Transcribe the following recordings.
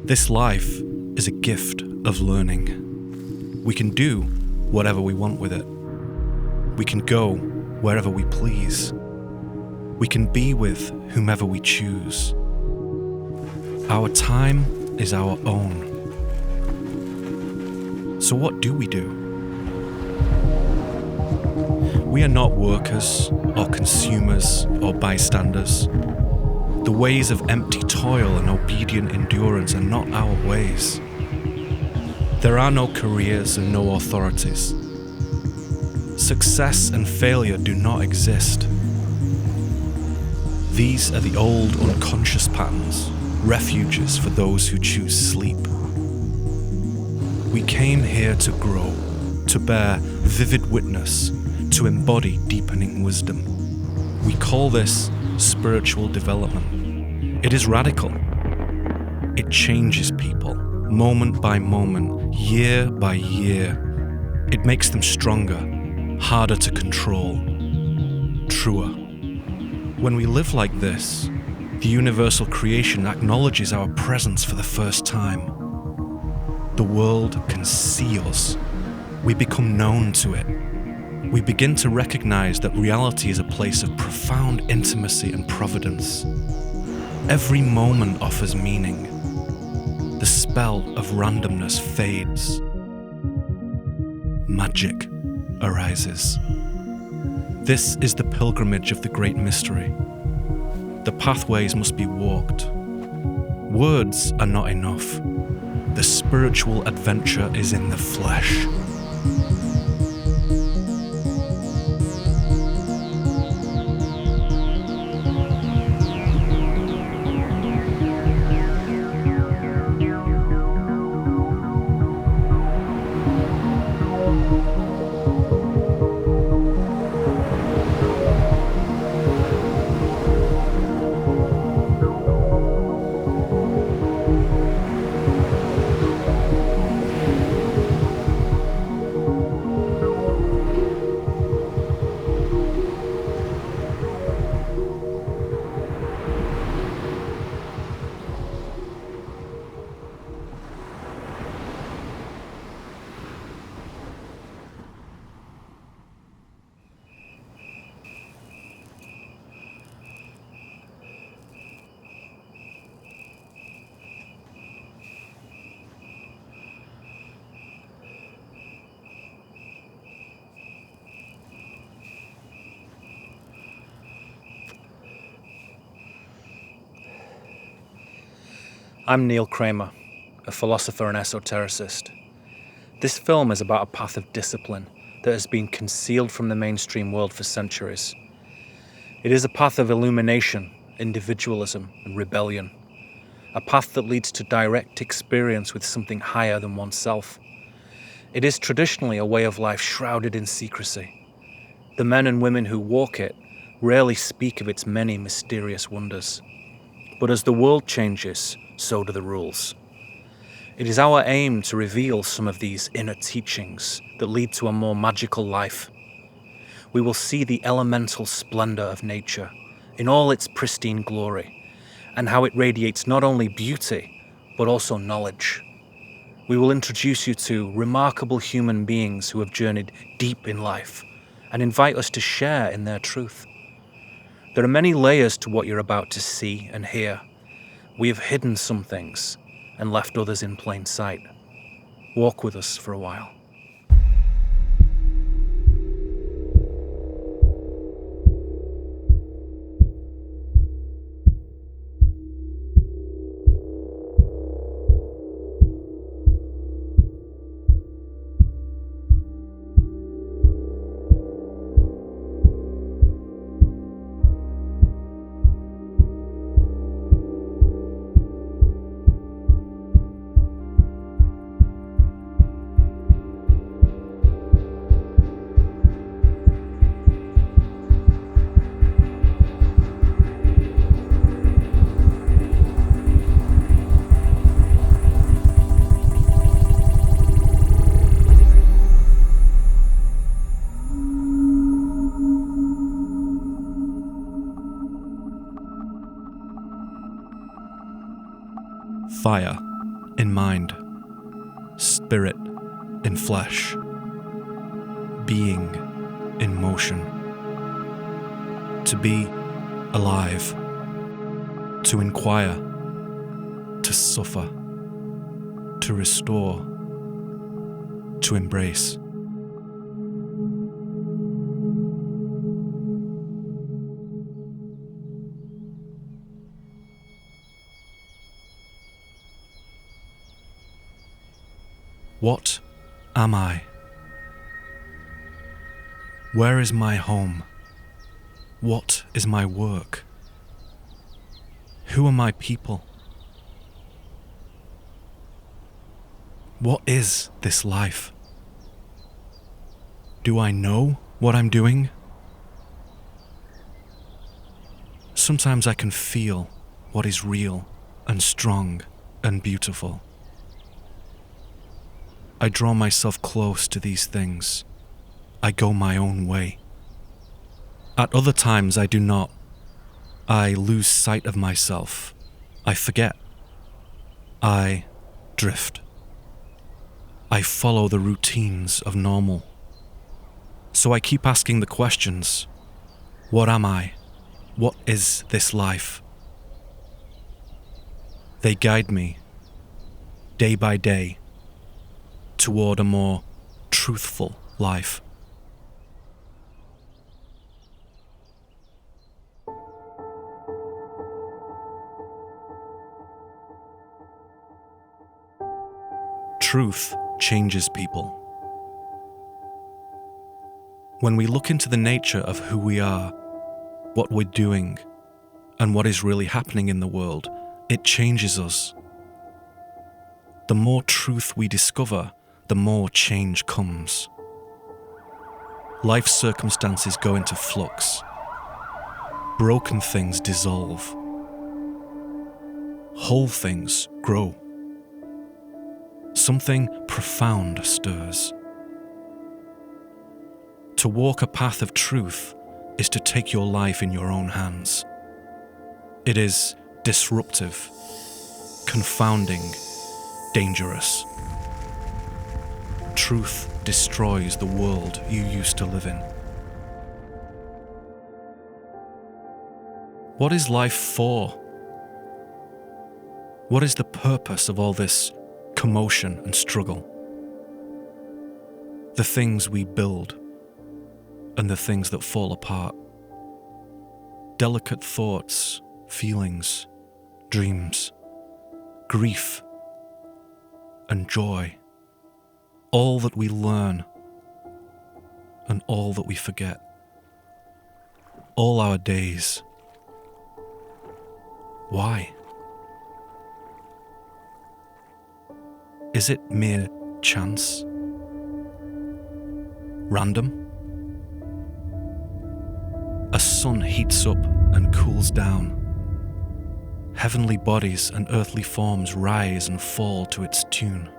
This life is a gift of learning. We can do whatever we want with it. We can go wherever we please. We can be with whomever we choose. Our time is our own. So what do? We are not workers or consumers or bystanders. The ways of empty toil and obedient endurance are not our ways. There are no careers and no authorities. Success and failure do not exist. These are the old unconscious patterns, refuges for those who choose sleep. We came here to grow, to bear vivid witness, to embody deepening wisdom. We call this spiritual development. It is radical. It changes people, moment by moment, year by year. It makes them stronger, harder to control, truer. When we live like this, the universal creation acknowledges our presence for the first time. The world can see us. We become known to it. We begin to recognize that reality is a place of profound intimacy and providence. Every moment offers meaning. The spell of randomness fades. Magic arises. This is the pilgrimage of the great mystery. The pathways must be walked. Words are not enough. The spiritual adventure is in the flesh. I'm Neil Kramer, a philosopher and esotericist. This film is about a path of discipline that has been concealed from the mainstream world for centuries. It is a path of illumination, individualism, and rebellion. A path that leads to direct experience with something higher than oneself. It is traditionally a way of life shrouded in secrecy. The men and women who walk it rarely speak of its many mysterious wonders. But as the world changes, so do the rules. It is our aim to reveal some of these inner teachings that lead to a more magical life. We will see the elemental splendor of nature in all its pristine glory, and how it radiates not only beauty, but also knowledge. We will introduce you to remarkable human beings who have journeyed deep in life, and invite us to share in their truth. There are many layers to what you're about to see and hear. We have hidden some things and left others in plain sight. Walk with us for a while. Fire in mind, spirit in flesh, being in motion. To be alive, to inquire, to suffer, to restore, to embrace. What am I? Where is my home? What is my work? Who are my people? What is this life? Do I know what I'm doing? Sometimes I can feel what is real and strong and beautiful. I draw myself close to these things. I go my own way. At other times I do not. I lose sight of myself. I forget. I drift. I follow the routines of normal. So I keep asking the questions. What am I? What is this life? They guide me, day by day, toward a more truthful life. Truth changes people. When we look into the nature of who we are, what we're doing, and what is really happening in the world, it changes us. The more truth we discover, the more change comes. Life circumstances go into flux. Broken things dissolve. Whole things grow. Something profound stirs. To walk a path of truth is to take your life in your own hands. It is disruptive, confounding, dangerous. Truth destroys the world you used to live in. What is life for? What is the purpose of all this commotion and struggle? The things we build and the things that fall apart. Delicate thoughts, feelings, dreams, grief, and joy. All that we learn and all that we forget. All our days. Why? Is it mere chance? Random? A sun heats up and cools down. Heavenly bodies and earthly forms rise and fall to its tune.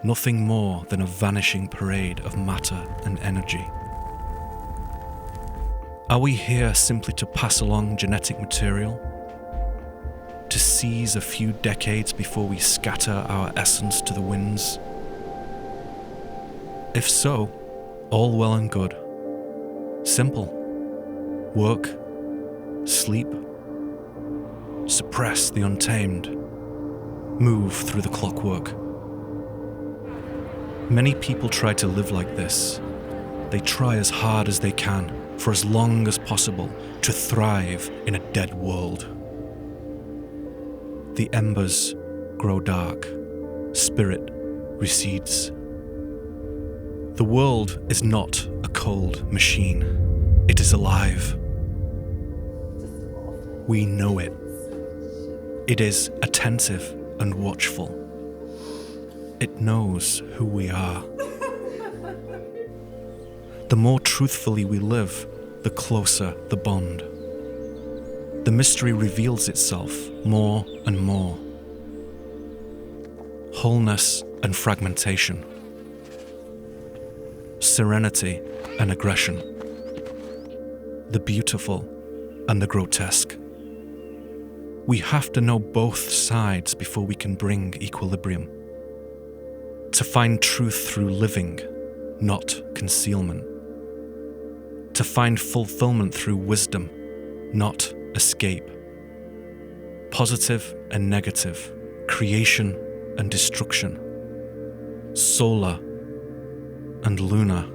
Nothing more than a vanishing parade of matter and energy. Are we here simply to pass along genetic material? To seize a few decades before we scatter our essence to the winds? If so, all well and good. Simple. Work, sleep, suppress the untamed, move through the clockwork. Many people try to live like this. They try as hard as they can, for as long as possible, to thrive in a dead world. The embers grow dark, spirit recedes. The world is not a cold machine. It is alive. We know it. It is attentive and watchful. It knows who we are. The more truthfully we live, the closer the bond. The mystery reveals itself more and more. Wholeness and fragmentation. Serenity and aggression. The beautiful and the grotesque. We have to know both sides before we can bring equilibrium. To find truth through living, not concealment. To find fulfillment through wisdom, not escape. Positive and negative, creation and destruction, solar and lunar,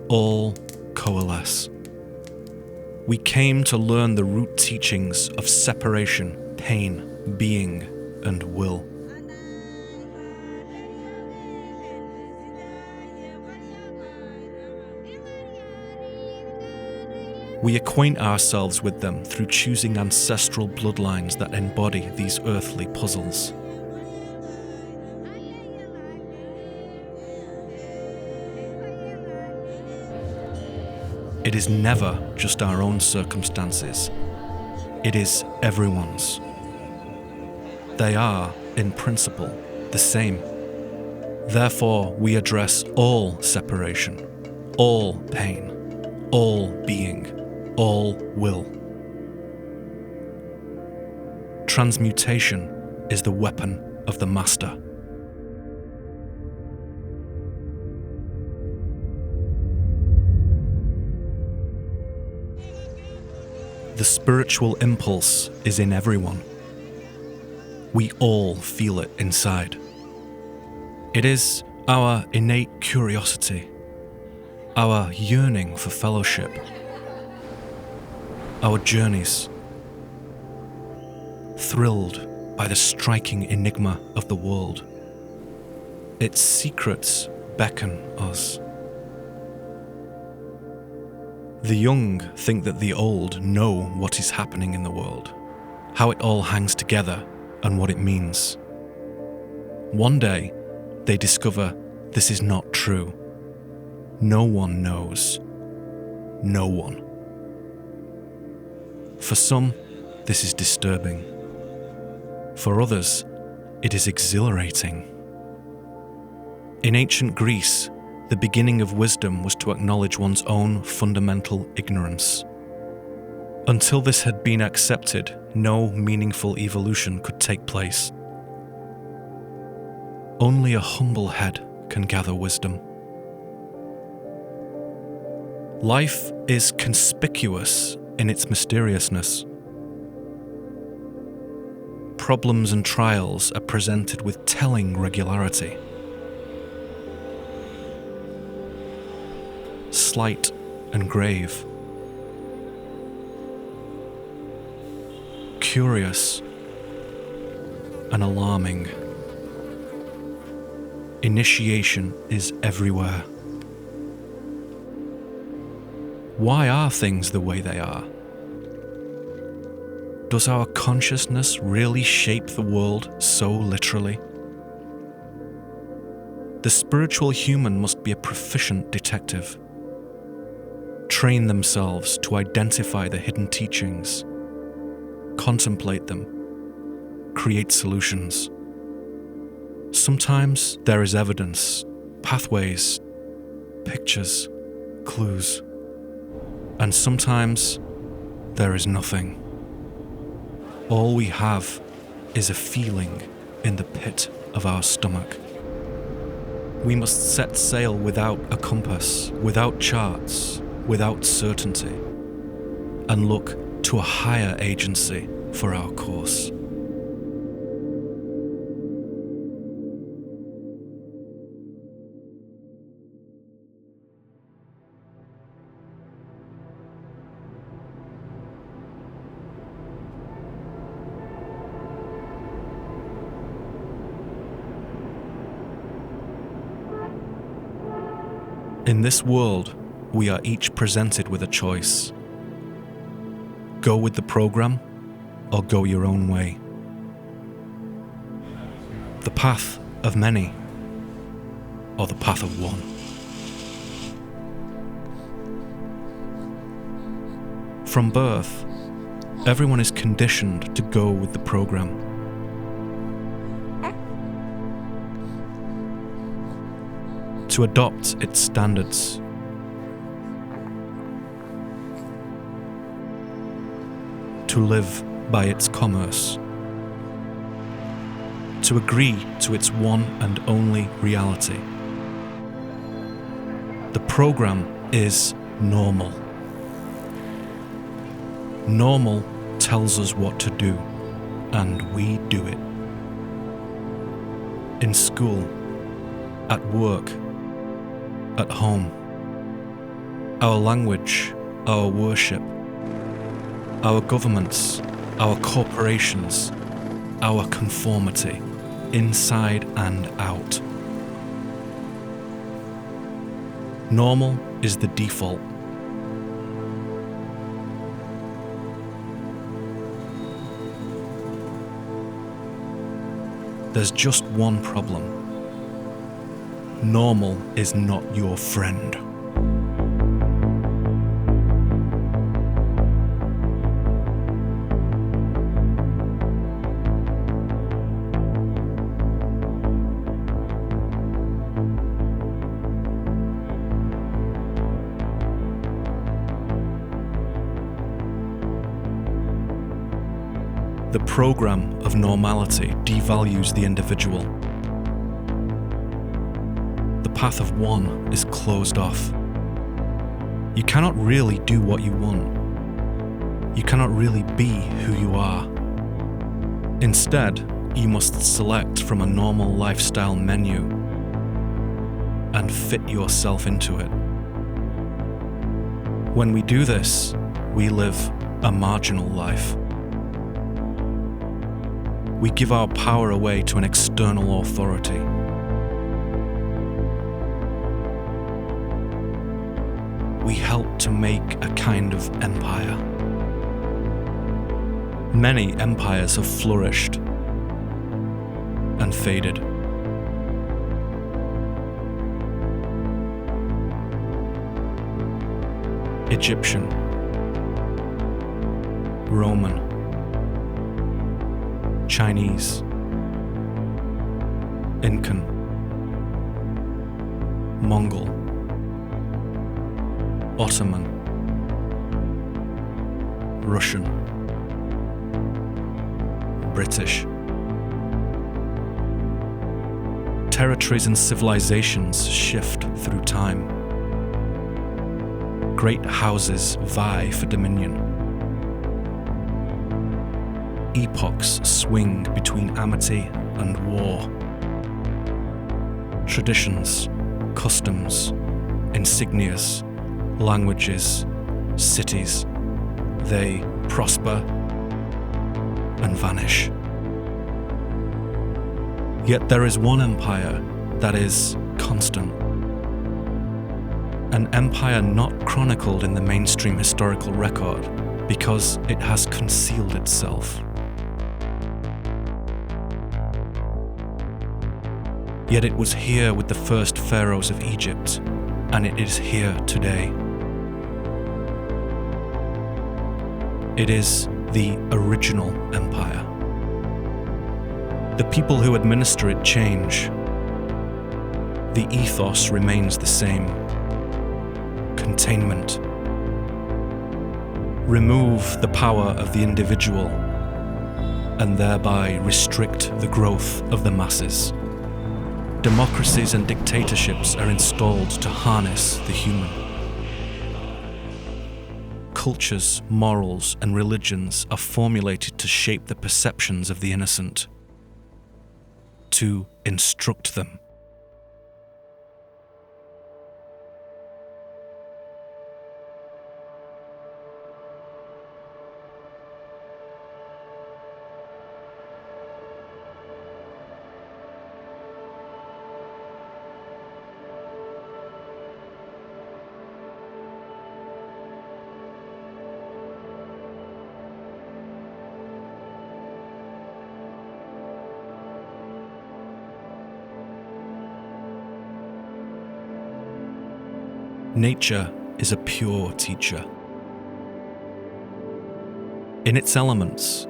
all coalesce. We came to learn the root teachings of separation, pain, being, and will. We acquaint ourselves with them through choosing ancestral bloodlines that embody these earthly puzzles. It is never just our own circumstances. It is everyone's. They are, in principle, the same. Therefore, we address all separation, all pain, all being, all will. Transmutation is the weapon of the master. The spiritual impulse is in everyone. We all feel it inside. It is our innate curiosity, our yearning for fellowship, our journeys, thrilled by the striking enigma of the world. Its secrets beckon us. The young think that the old know what is happening in the world, how it all hangs together and what it means. One day, they discover this is not true. No one knows. No one. For some, this is disturbing. For others, it is exhilarating. In ancient Greece, the beginning of wisdom was to acknowledge one's own fundamental ignorance. Until this had been accepted, no meaningful evolution could take place. Only a humble head can gather wisdom. Life is conspicuous in its mysteriousness. Problems and trials are presented with telling regularity. Slight and grave, curious and alarming. Initiation is everywhere. Why are things the way they are? Does our consciousness really shape the world so literally? The spiritual human must be a proficient detective. Train themselves to identify the hidden teachings, contemplate them, create solutions. Sometimes there is evidence, pathways, pictures, clues, and sometimes there is nothing. All we have is a feeling in the pit of our stomach. We must set sail without a compass, without charts, without certainty, and look to a higher agency for our course. In this world, we are each presented with a choice. Go with the program, or go your own way. The path of many, or the path of one. From birth, everyone is conditioned to go with the program. To adopt its standards. To to live by its commerce, to agree to its one and only reality. The program is normal. Normal tells us what to do, and we do it. In school, at work, at home. Our language, our worship, our governments, our corporations, our conformity, inside and out. Normal is the default. There's just one problem. Normal is not your friend. The program of normality devalues the individual. The path of one is closed off. You cannot really do what you want. You cannot really be who you are. Instead, you must select from a normal lifestyle menu and fit yourself into it. When we do this, we live a marginal life. We give our power away to an external authority. We help to make a kind of empire. Many empires have flourished and faded. Egyptian, Roman, Chinese, Incan, Mongol, Ottoman, Russian, British. Territories and civilizations shift through time. Great houses vie for dominion. Epochs swing between amity and war. Traditions, customs, insignias, languages, cities, they prosper and vanish. Yet there is one empire that is constant. An empire not chronicled in the mainstream historical record because it has concealed itself. Yet it was here with the first pharaohs of Egypt, and it is here today. It is the original empire. The people who administer it change. The ethos remains the same. Containment. Remove the power of the individual, and thereby restrict the growth of the masses. Democracies and dictatorships are installed to harness the human. Cultures, morals, and religions are formulated to shape the perceptions of the innocent, to instruct them. Nature is a pure teacher. In its elements,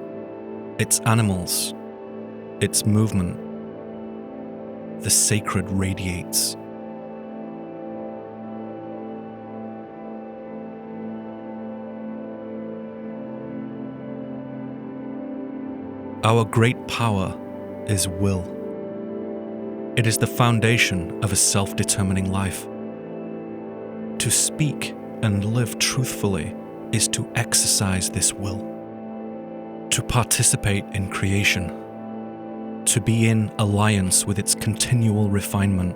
its animals, its movement, the sacred radiates. Our great power is will. It is the foundation of a self-determining life. To speak and live truthfully is to exercise this will. To participate in creation. To be in alliance with its continual refinement.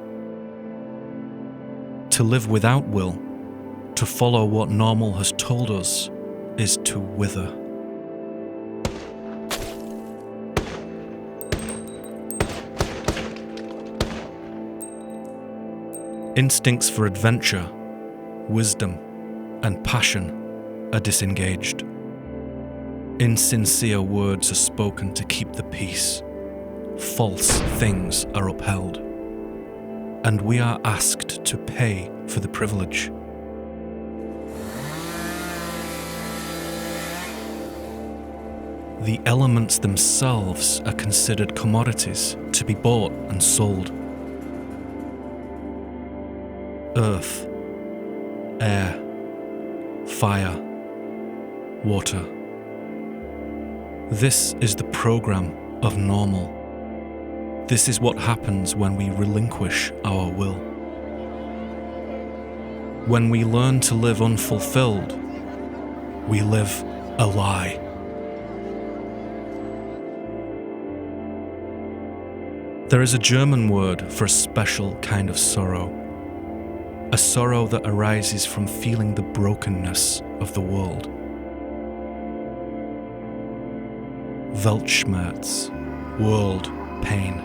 To live without will, to follow what normal has told us, is to wither. Instincts for adventure, wisdom, and passion are disengaged. Insincere words are spoken to keep the peace. False things are upheld. And we are asked to pay for the privilege. The elements themselves are considered commodities to be bought and sold. Earth, air, fire, water. This is the program of normal. This is what happens when we relinquish our will. When we learn to live unfulfilled, we live a lie. There is a German word for a special kind of sorrow. A sorrow that arises from feeling the brokenness of the world. Weltschmerz, world pain.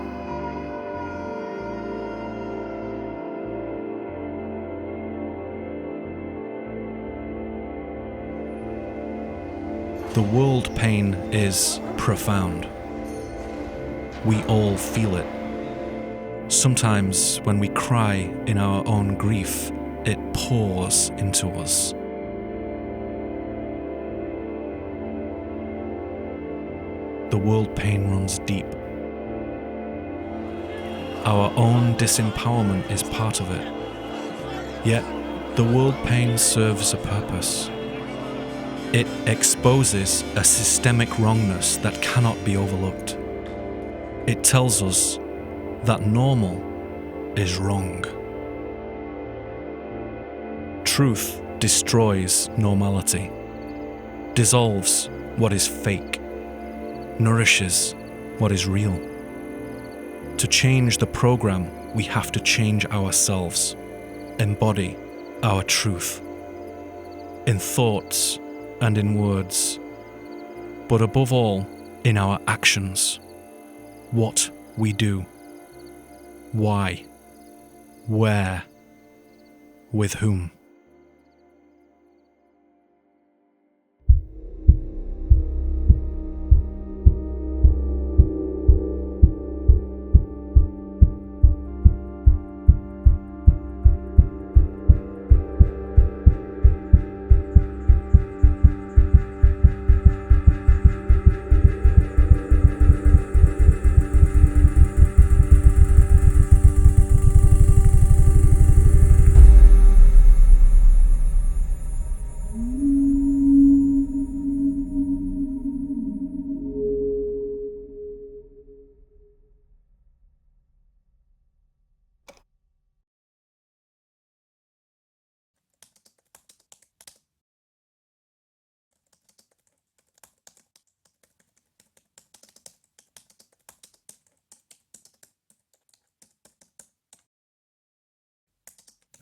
The world pain is profound. We all feel it. Sometimes when we cry in our own grief, it pours into us. The world pain runs deep. Our own disempowerment is part of it. Yet, the world pain serves a purpose. It exposes a systemic wrongness that cannot be overlooked. It tells us that normal is wrong. Truth destroys normality, dissolves what is fake, nourishes what is real. To change the program, we have to change ourselves, embody our truth, in thoughts and in words, but above all, in our actions, what we do. Why? Where? With whom?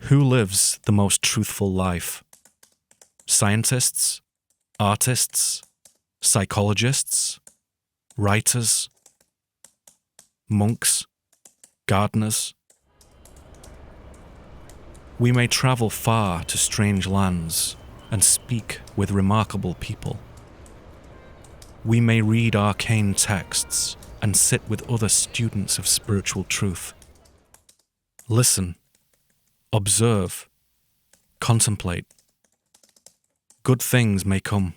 Who lives the most truthful life? Scientists? Artists? Psychologists? Writers? Monks? Gardeners? We may travel far to strange lands and speak with remarkable people. We may read arcane texts and sit with other students of spiritual truth. Listen. Observe, contemplate. Good things may come.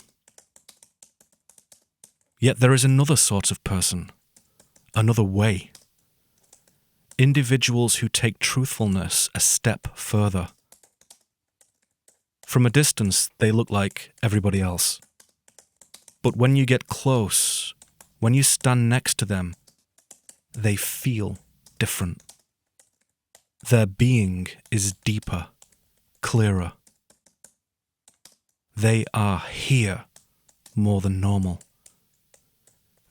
Yet there is another sort of person, another way. Individuals who take truthfulness a step further. From a distance, they look like everybody else. But when you get close, When you stand next to them, they feel different. Their being is deeper, clearer. They are here more than normal.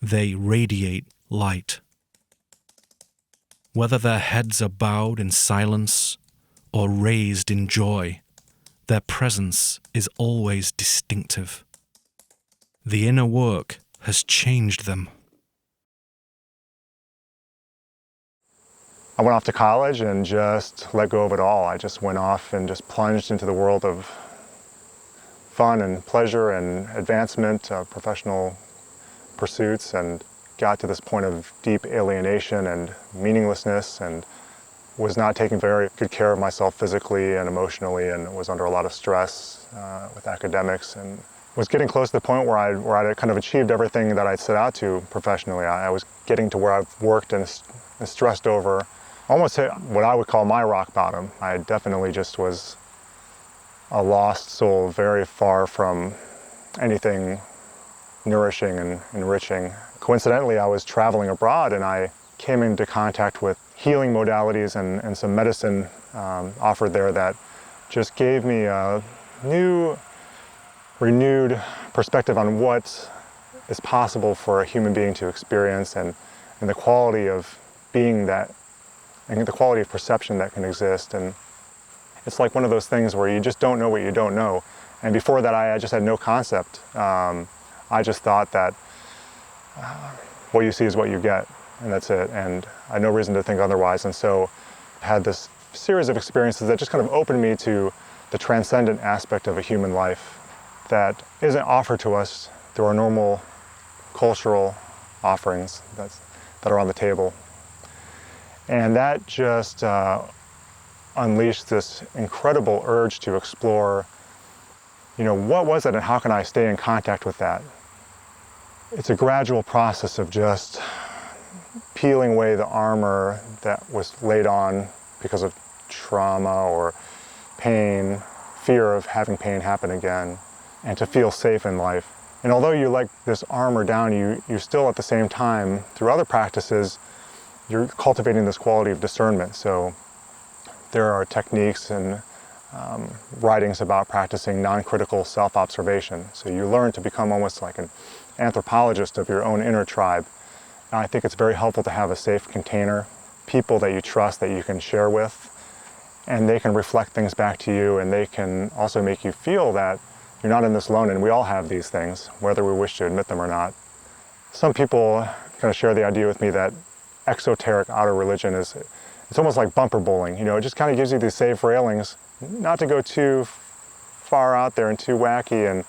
They radiate light. Whether their heads are bowed in silence or raised in joy, their presence is always distinctive. The inner work has changed them. I went off to college and just let go of it all. I just went off and just plunged into the world of fun and pleasure and advancement, professional pursuits, and got to this point of deep alienation and meaninglessness, and was not taking very good care of myself physically and emotionally, and was under a lot of stress with academics, and was getting close to the point where I'd kind of achieved everything that I'd set out to professionally. I was getting to where I've worked and stressed over, almost hit what I would call my rock bottom. I definitely just was a lost soul, very far from anything nourishing and enriching. Coincidentally, I was traveling abroad and I came into contact with healing modalities and some medicine offered there that just gave me a new, renewed perspective on what is possible for a human being to experience, and the quality of being that, and the quality of perception that can exist. And it's like one of those things where you just don't know what you don't know. And before that, I just had no concept. I just thought that what you see is what you get, and that's it. And I had no reason to think otherwise. And so I had this series of experiences that just kind of opened me to the transcendent aspect of a human life that isn't offered to us through our normal cultural offerings that are on the table. And that just unleashed this incredible urge to explore, what was it and how can I stay in contact with that? It's a gradual process of just peeling away the armor that was laid on because of trauma or pain, fear of having pain happen again, and to feel safe in life. And although you let this armor down, you still at the same time, through other practices, you're cultivating this quality of discernment. So there are techniques and writings about practicing non-critical self-observation. So you learn to become almost like an anthropologist of your own inner tribe. And I think it's very helpful to have a safe container, people that you trust that you can share with, and they can reflect things back to you, and they can also make you feel that you're not in this alone, and we all have these things, whether we wish to admit them or not. Some people kind of share the idea with me that exoteric outer religion it's almost like bumper bowling. It just kind of gives you these safe railings, not to go too far out there and too wacky. And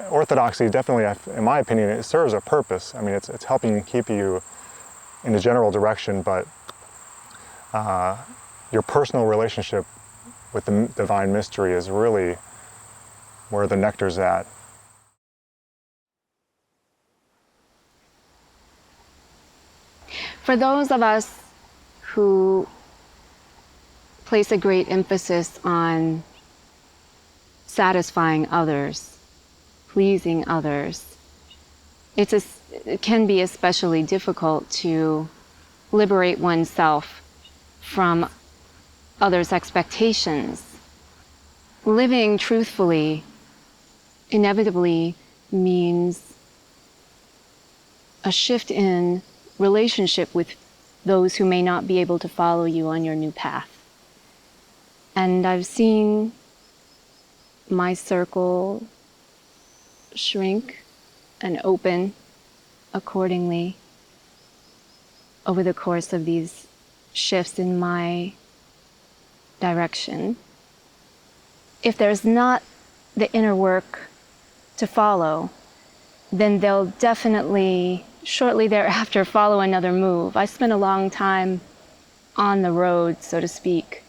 orthodoxy definitely, in my opinion, it serves a purpose. I mean, it's helping keep you in a general direction, but your personal relationship with the divine mystery is really where the nectar's at. For those of us who place a great emphasis on satisfying others, pleasing others, it can be especially difficult to liberate oneself from others' expectations. Living truthfully inevitably means a shift in relationship with those who may not be able to follow you on your new path. And I've seen my circle shrink and open accordingly over the course of these shifts in my direction. If there's not the inner work to follow, then they'll definitely shortly thereafter follow another move. I spent a long time on the road, so to speak.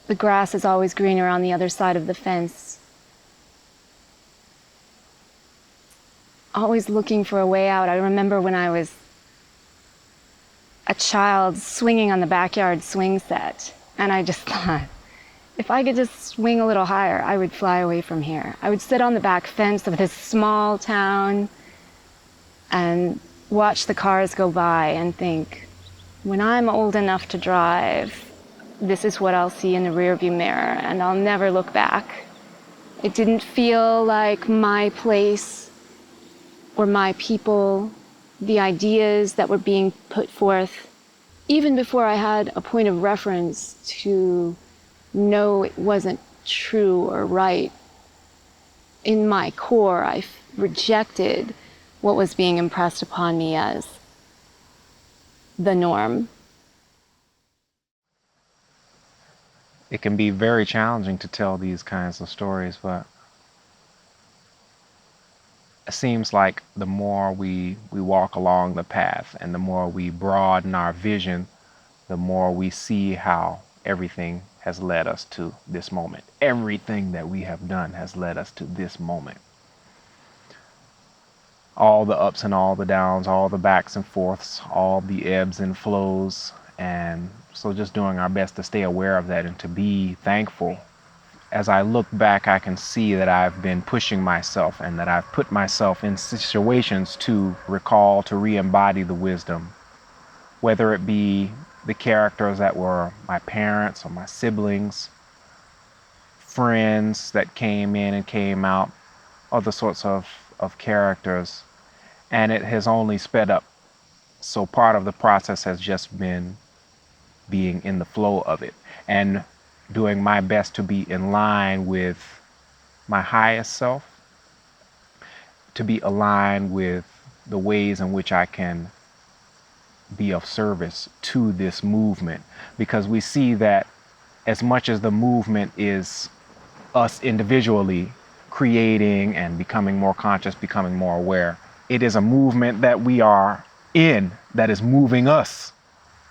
The grass is always greener on the other side of the fence. Always looking for a way out. I remember when I was a child swinging on the backyard swing set, and I just thought, if I could just swing a little higher, I would fly away from here. I would sit on the back fence of this small town and watch the cars go by and think, when I'm old enough to drive, this is what I'll see in the rearview mirror, and I'll never look back. It didn't feel like my place or my people, the ideas that were being put forth, even before I had a point of reference to know it wasn't true or right. In my core, I rejected what was being impressed upon me as the norm. It can be very challenging to tell these kinds of stories, but it seems like the more we walk along the path and the more we broaden our vision, the more we see how everything has led us to this moment. Everything that we have done has led us to this moment. All the ups and all the downs, all the backs and forths, all the ebbs and flows. And so just doing our best to stay aware of that and to be thankful. As I look back, I can see that I've been pushing myself and that I've put myself in situations to recall, to re-embody the wisdom, whether it be the characters that were my parents or my siblings, friends that came in and came out, other sorts of characters, and it has only sped up. So part of the process has just been being in the flow of it and doing my best to be in line with my highest self, to be aligned with the ways in which I can be of service to this movement, because we see that as much as the movement is us individually creating and becoming more conscious, becoming more aware, it is a movement that we are in that is moving us.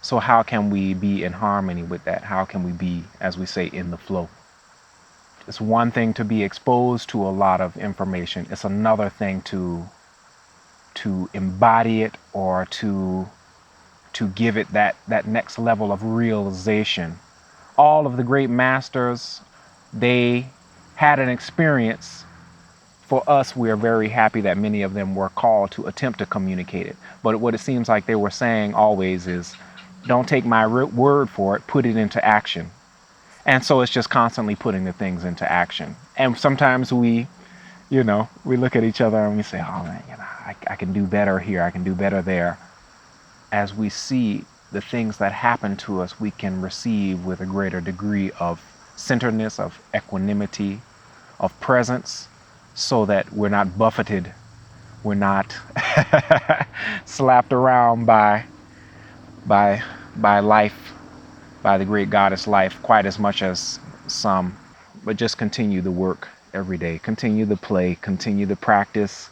So how can we be in harmony with that? How can we be, as we say, in the flow? It's one thing to be exposed to a lot of information. It's another thing to embody it or to give it that next level of realization. All of the great masters, they had an experience. For us, we are very happy that many of them were called to attempt to communicate it. But what it seems like they were saying always is, don't take my word for it, put it into action. And so it's just constantly putting the things into action. And sometimes we look at each other and we say, oh man, I can do better here, I can do better there. As we see the things that happen to us, we can receive with a greater degree of centeredness, of equanimity, of presence, so that we're not buffeted, we're not slapped around by life, by the great goddess life, quite as much as some. But just continue the work every day, continue the play, continue the practice,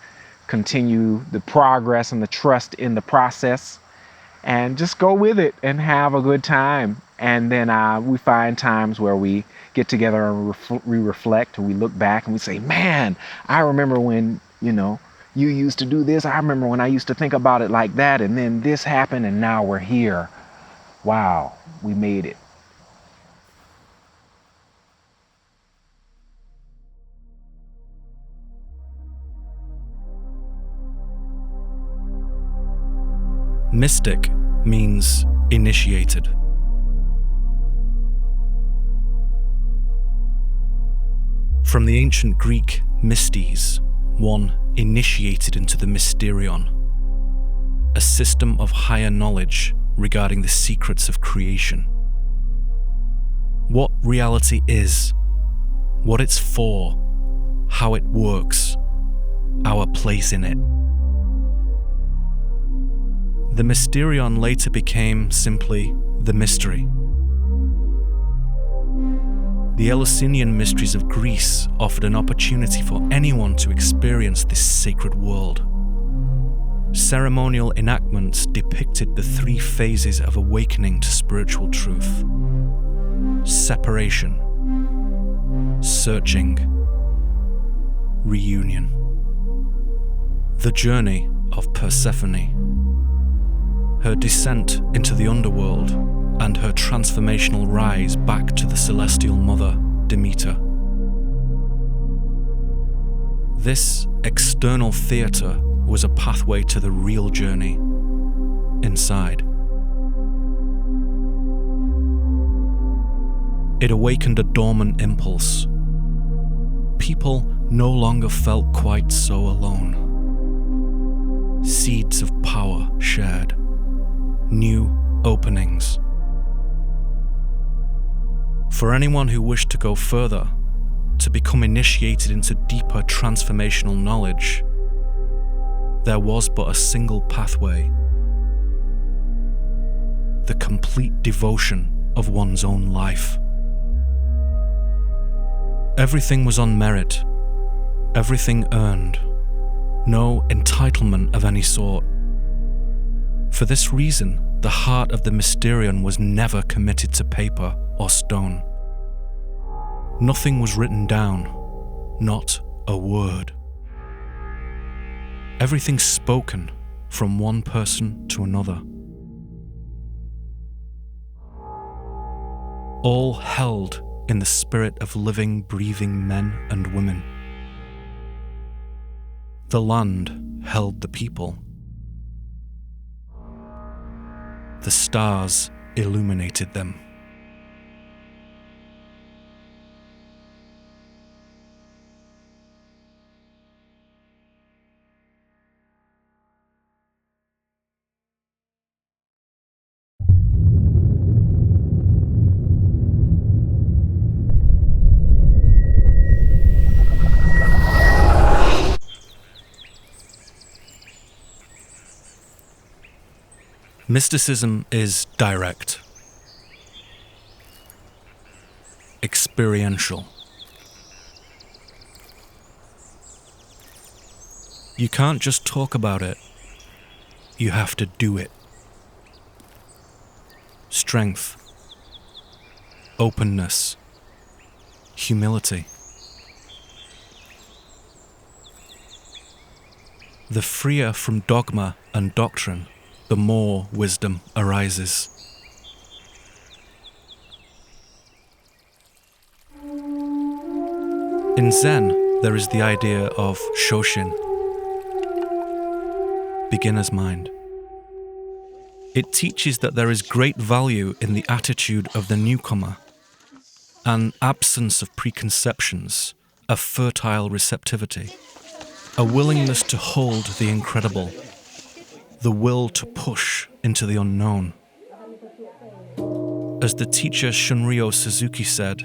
continue the progress and the trust in the process, and just go with it and have a good time. And then we find times where we get together and we reflect, and we look back and we say, man, I remember when, you used to do this. I remember when I used to think about it like that, and then this happened, and now we're here. Wow, we made it. Mystic means initiated. From the ancient Greek mystes, one initiated into the mysterion, a system of higher knowledge regarding the secrets of creation. What reality is, what it's for, how it works, our place in it. The mysterion later became simply the mystery. The Eleusinian mysteries of Greece offered an opportunity for anyone to experience this sacred world. Ceremonial enactments depicted the three phases of awakening to spiritual truth: separation, searching, reunion. The journey of Persephone, her descent into the underworld, and her transformational rise back to the celestial mother, Demeter. This external theatre was a pathway to the real journey inside. It awakened a dormant impulse. People no longer felt quite so alone. Seeds of power shared, new openings. For anyone who wished to go further, to become initiated into deeper transformational knowledge, there was but a single pathway: the complete devotion of one's own life. Everything was on merit, everything earned, no entitlement of any sort. For this reason, the heart of the Mysterion was never committed to paper or stone. Nothing was written down, not a word. Everything spoken from one person to another. All held in the spirit of living, breathing men and women. The land held the people. The stars illuminated them. Mysticism is direct, experiential. You can't just talk about it, you have to do it. Strength, openness, humility. The freer from dogma and doctrine, the more wisdom arises. In Zen, there is the idea of Shoshin, beginner's mind. It teaches that there is great value in the attitude of the newcomer, an absence of preconceptions, a fertile receptivity, a willingness to hold the incredible, the will to push into the unknown. As the teacher Shunryo Suzuki said,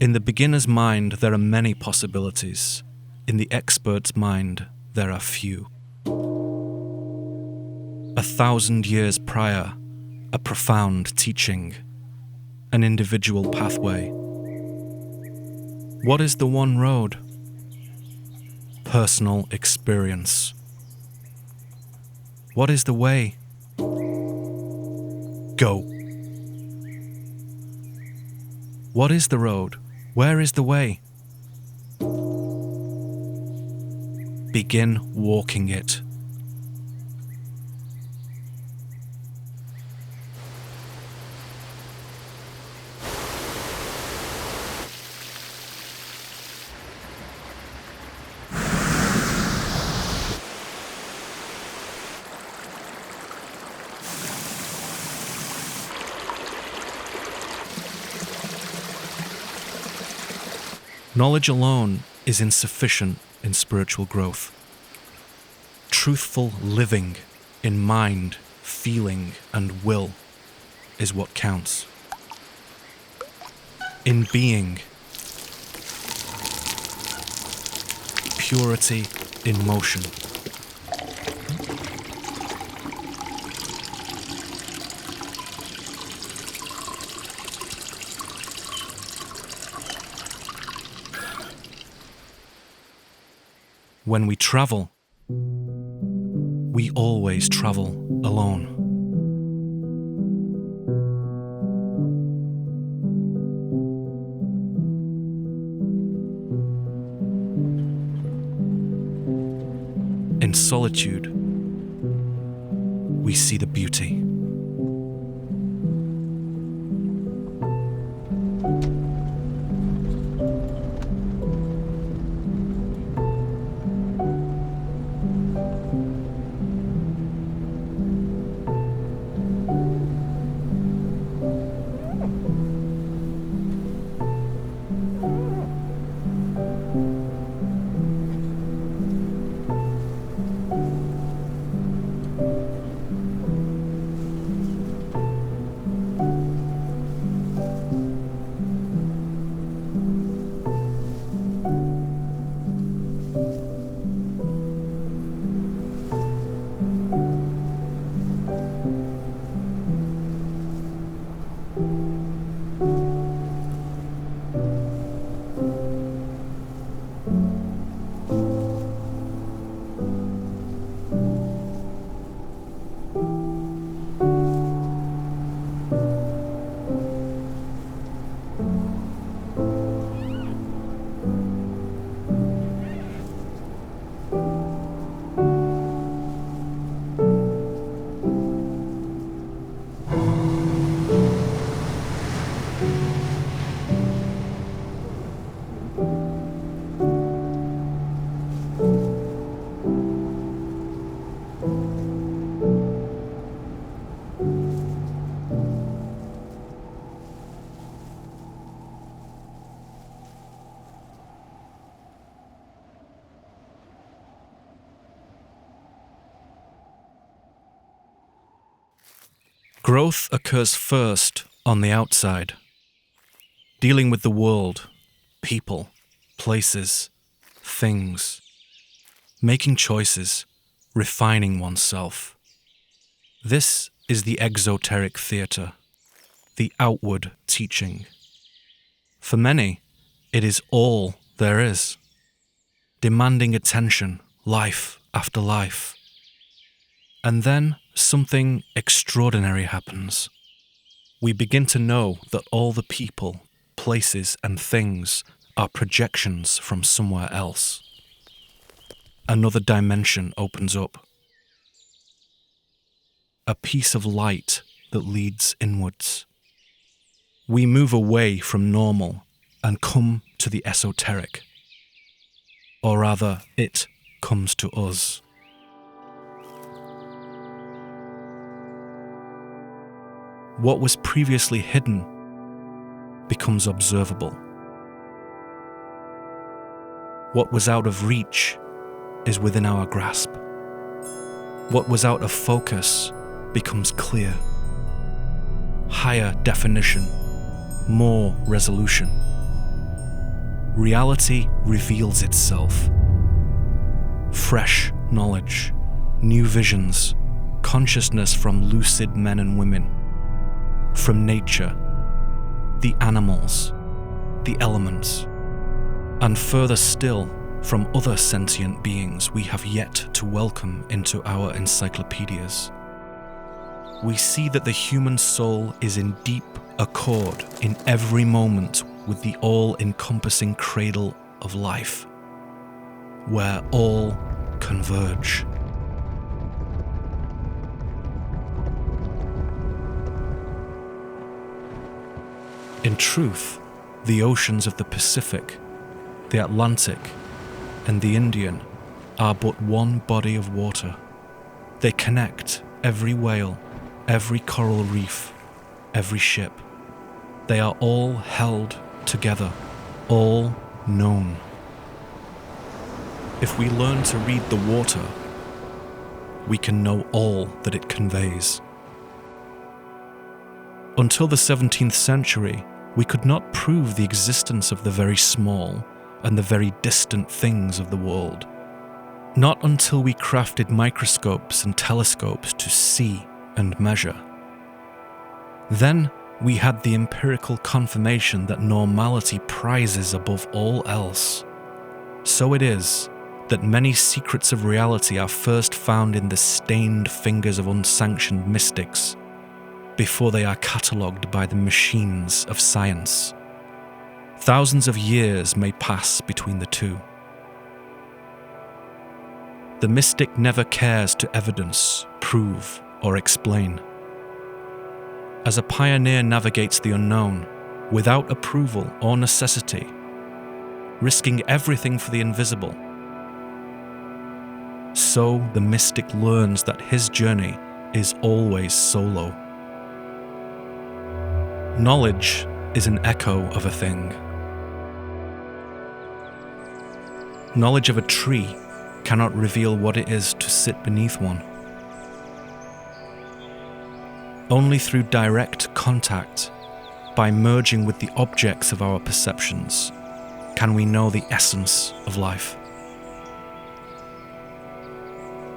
in the beginner's mind there are many possibilities, in the expert's mind there are few. 1,000 years prior, a profound teaching, an individual pathway. What is the one road? Personal experience. What is the way? Go. What is the road? Where is the way? Begin walking it. Knowledge alone is insufficient in spiritual growth. Truthful living in mind, feeling, and will is what counts. In being, purity in motion. When we travel, we always travel alone. In solitude, we see the beauty. Growth occurs first on the outside, dealing with the world, people, places, things, making choices, refining oneself. This is the exoteric theatre, the outward teaching. For many, it is all there is, demanding attention, life after life. And then something extraordinary happens. We begin to know that all the people, places, and things are projections from somewhere else. Another dimension opens up. A piece of light that leads inwards. We move away from normal and come to the esoteric. Or rather, it comes to us. What was previously hidden becomes observable. What was out of reach is within our grasp. What was out of focus becomes clear. Higher definition, more resolution. Reality reveals itself. Fresh knowledge, new visions, consciousness from lucid men and women, from nature, the animals, the elements, and further still from other sentient beings we have yet to welcome into our encyclopedias. We see that the human soul is in deep accord in every moment with the all-encompassing cradle of life, where all converge. In truth, the oceans of the Pacific, the Atlantic, and the Indian are but one body of water. They connect every whale, every coral reef, every ship. They are all held together, all known. If we learn to read the water, we can know all that it conveys. Until the 17th century, we could not prove the existence of the very small and the very distant things of the world. Not until we crafted microscopes and telescopes to see and measure. Then we had the empirical confirmation that normality prizes above all else. So it is that many secrets of reality are first found in the stained fingers of unsanctioned mystics, before they are catalogued by the machines of science. Thousands of years may pass between the two. The mystic never cares to evidence, prove, or explain. As a pioneer navigates the unknown, without approval or necessity, risking everything for the invisible, so the mystic learns that his journey is always solo. Knowledge is an echo of a thing. Knowledge of a tree cannot reveal what it is to sit beneath one. Only through direct contact, by merging with the objects of our perceptions, can we know the essence of life.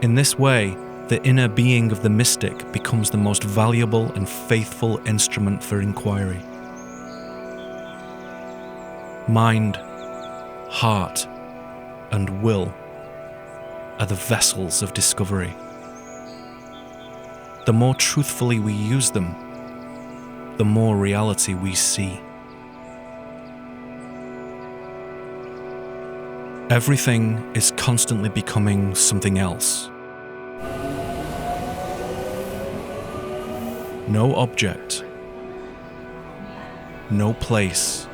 In this way, the inner being of the mystic becomes the most valuable and faithful instrument for inquiry. Mind, heart, and will are the vessels of discovery. The more truthfully we use them, the more reality we see. Everything is constantly becoming something else. No object, no place,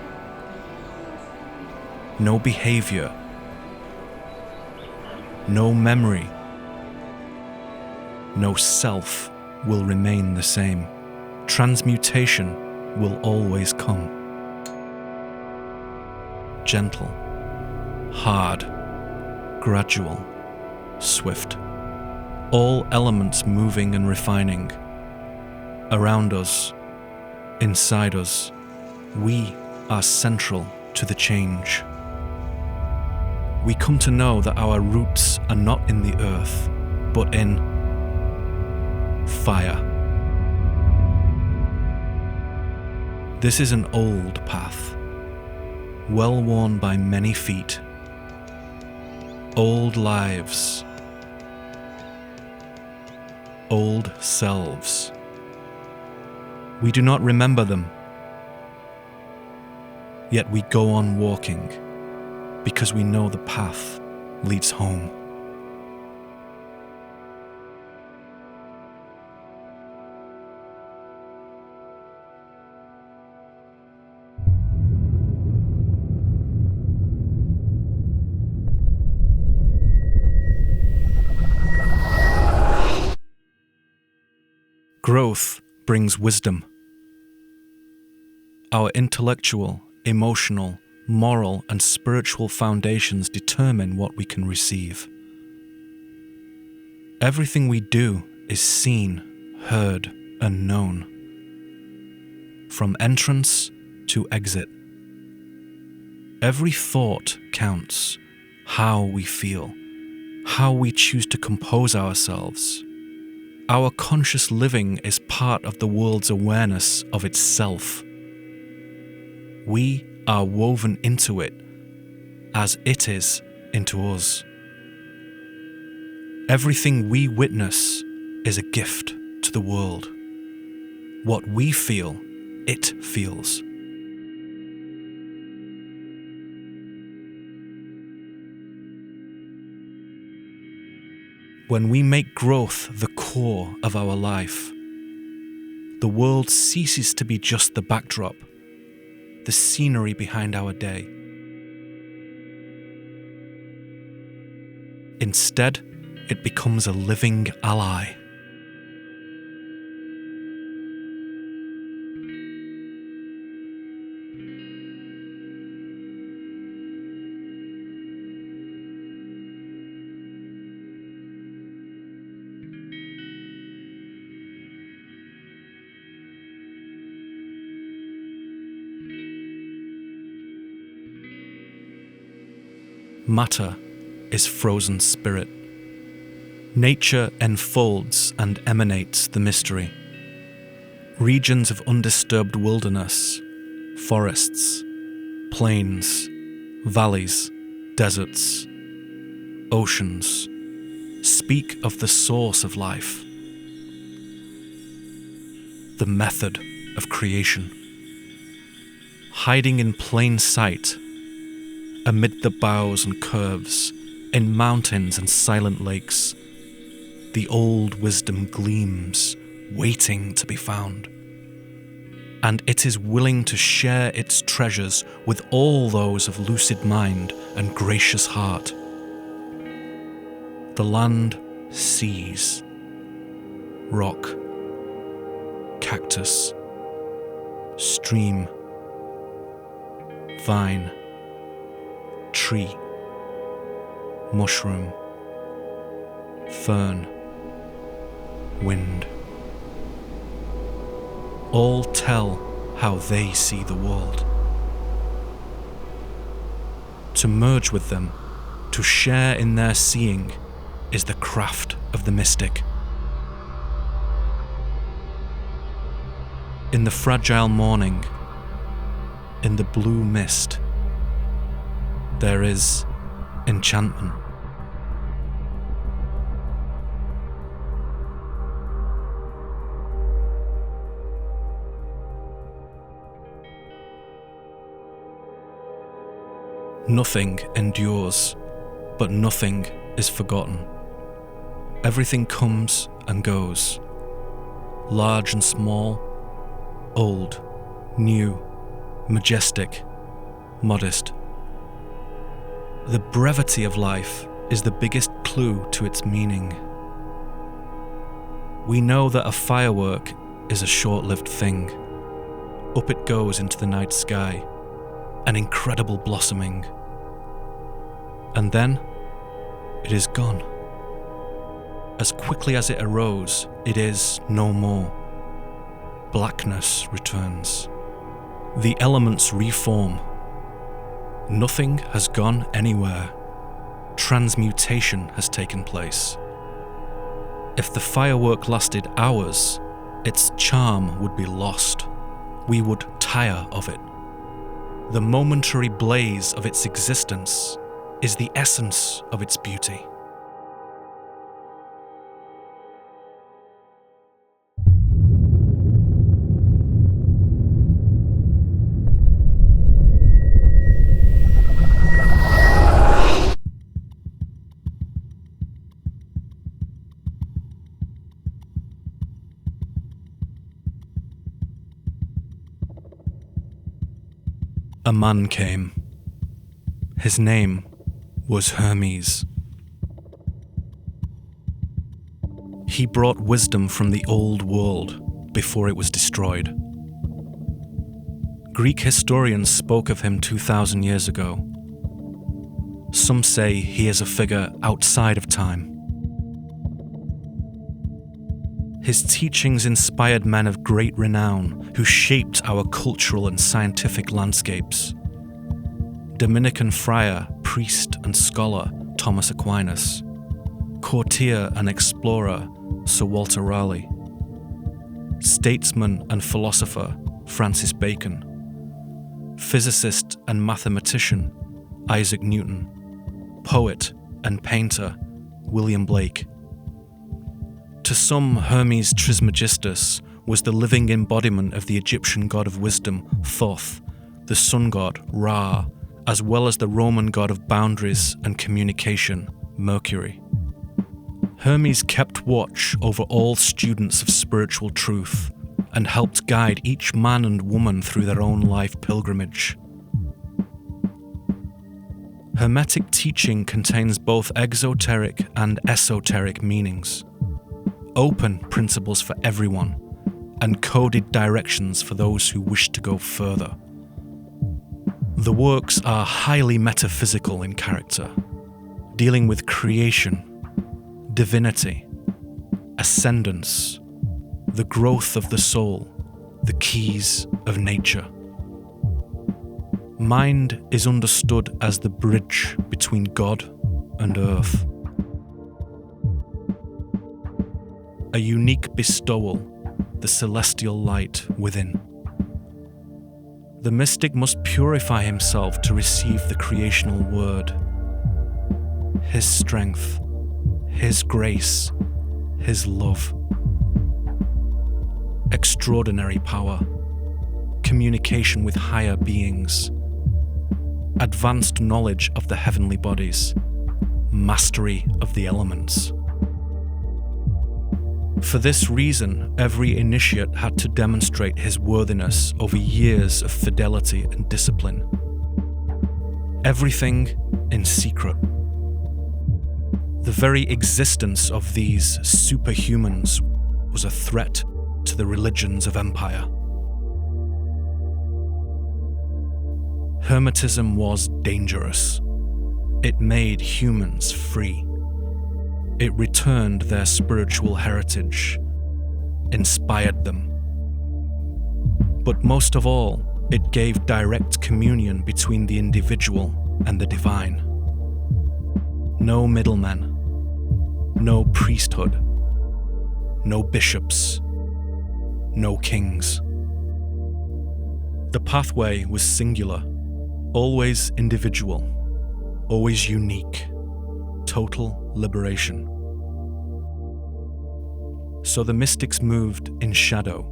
no behavior, no memory, no self will remain the same. Transmutation will always come. Gentle, hard, gradual, swift. All elements moving and refining. around us, inside us, we are central to the change. We come to know that our roots are not in the earth, but in fire. This is an old path, well worn by many feet. Old lives, old selves. We do not remember them, yet we go on walking because we know the path leads home. Growth brings wisdom. Our intellectual, emotional, moral, and spiritual foundations determine what we can receive. Everything we do is seen, heard, and known. From entrance to exit. Every thought counts. How we feel, how we choose to compose ourselves. Our conscious living is part of the world's awareness of itself. We are woven into it as it is into us. Everything we witness is a gift to the world. What we feel, it feels. When we make growth the core of our life, the world ceases to be just the backdrop, the scenery behind our day. Instead, it becomes a living ally. Matter is frozen spirit. Nature enfolds and emanates the mystery. Regions of undisturbed wilderness, forests, plains, valleys, deserts, oceans speak of the source of life, the method of creation. Hiding in plain sight, amid the boughs and curves, in mountains and silent lakes, the old wisdom gleams, waiting to be found. And it is willing to share its treasures with all those of lucid mind and gracious heart. The land sees. Rock, cactus, stream, vine, tree, mushroom, fern, wind. All tell how they see the world. To merge with them, to share in their seeing, is the craft of the mystic. In the fragile morning, in the blue mist, there is enchantment. Nothing endures, but nothing is forgotten. Everything comes and goes, large and small, old, new, majestic, modest. The brevity of life is the biggest clue to its meaning. We know that a firework is a short-lived thing. Up it goes into the night sky, an incredible blossoming. And then, it is gone. As quickly as it arose, it is no more. blackness returns. The elements reform. Nothing has gone anywhere. Transmutation has taken place. If the firework lasted hours, its charm would be lost. We would tire of it. The momentary blaze of its existence is the essence of its beauty. A man came. His name was Hermes. He brought wisdom from the old world before it was destroyed. Greek historians spoke of him 2,000 years ago. Some say he is a figure outside of time. His teachings inspired men of great renown who shaped our cultural and scientific landscapes. Dominican friar, priest and scholar Thomas Aquinas, courtier and explorer Sir Walter Raleigh, statesman and philosopher Francis Bacon, physicist and mathematician Isaac Newton, poet and painter William Blake. To some, Hermes Trismegistus was the living embodiment of the Egyptian god of wisdom, Thoth, the sun god, Ra, as well as the Roman god of boundaries and communication, Mercury. Hermes kept watch over all students of spiritual truth and helped guide each man and woman through their own life pilgrimage. Hermetic teaching contains both exoteric and esoteric meanings, open principles for everyone, and coded directions for those who wish to go further. The works are highly metaphysical in character, dealing with creation, divinity, ascendance, the growth of the soul, the keys of nature. Mind is understood as the bridge between God and earth. A unique bestowal, the celestial light within. The mystic must purify himself to receive the creational word. His strength, his grace, his love. Extraordinary power, communication with higher beings, advanced knowledge of the heavenly bodies, mastery of the elements. For this reason, every initiate had to demonstrate his worthiness over years of fidelity and discipline. Everything in secret. The very existence of these superhumans was a threat to the religions of empire. Hermetism was dangerous. It made humans free. It returned their spiritual heritage, inspired them. But most of all, it gave direct communion between the individual and the divine. No middlemen, no priesthood, no bishops, no kings. The pathway was singular, always individual, always unique, total liberation. So the mystics moved in shadow.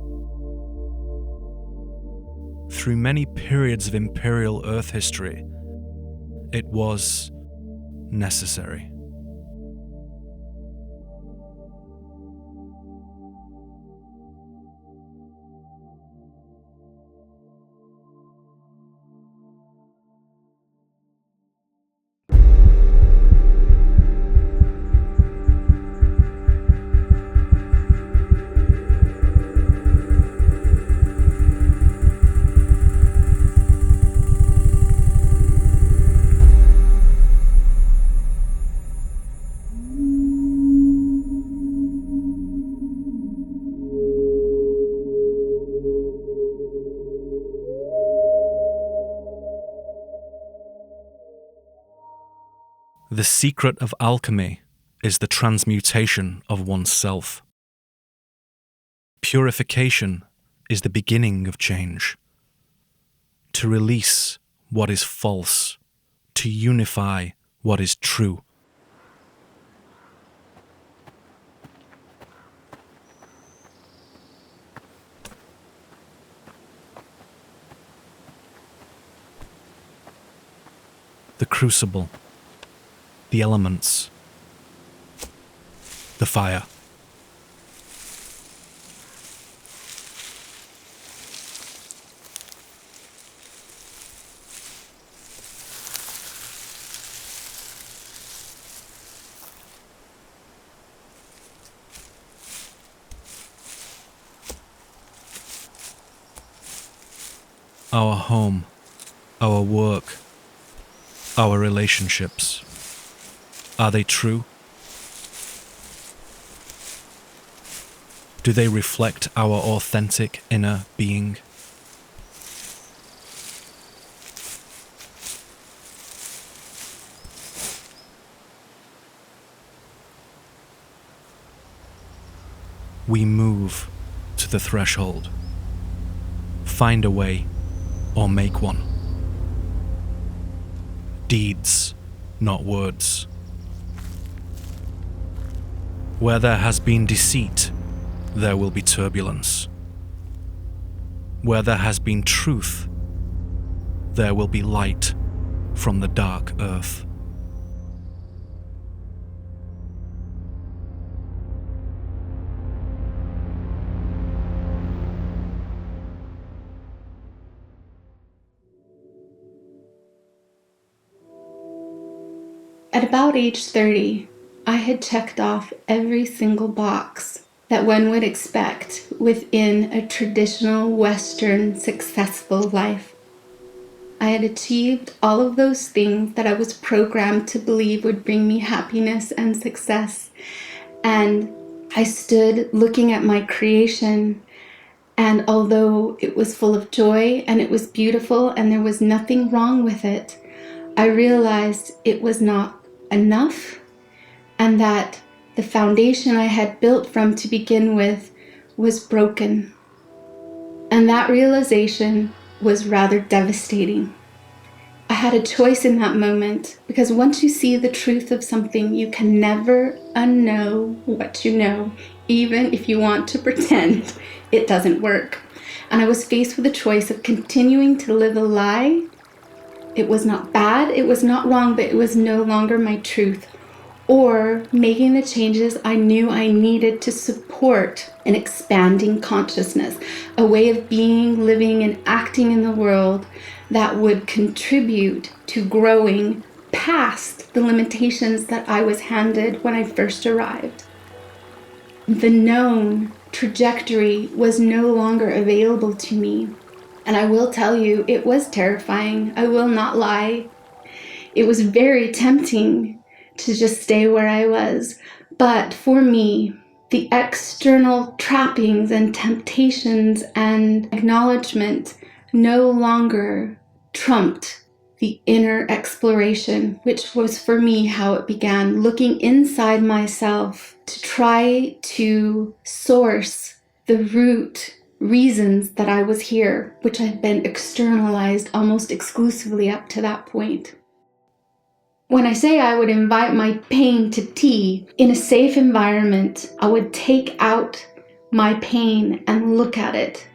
Through many periods of imperial Earth history, it was necessary. The secret of alchemy is the transmutation of oneself. Purification is the beginning of change. To release what is false, to unify what is true. The crucible, the elements, the fire. Our home, our work, our relationships. Are they true? Do they reflect our authentic inner being? We move to the threshold. Find a way or make one. Deeds, not words. Where there has been deceit, there will be turbulence. Where there has been truth, there will be light from the dark earth. At about age 30, I had checked off every single box that one would expect within a traditional Western successful life. I had achieved all of those things that I was programmed to believe would bring me happiness and success. And I stood looking at my creation, and although it was full of joy and it was beautiful and there was nothing wrong with it, I realized it was not enough, and that the foundation I had built from to begin with was broken. And that realization was rather devastating. I had a choice in that moment, because once you see the truth of something, you can never unknow what you know, even if you want to pretend it doesn't work. And I was faced with a choice of continuing to live a lie. It was not bad, it was not wrong, but it was no longer my truth. Or making the changes I knew I needed to support an expanding consciousness, a way of being, living, and acting in the world that would contribute to growing past the limitations that I was handed when I first arrived. The known trajectory was no longer available to me. And I will tell you, it was terrifying. I will not lie. It was very tempting to just stay where I was. But for me, the external trappings and temptations and acknowledgement no longer trumped the inner exploration, which was for me how it began, looking inside myself to try to source the root reasons that I was here, which had been externalized almost exclusively up to that point. When I say I would invite my pain to tea in a safe environment, I would take out my pain and look at it,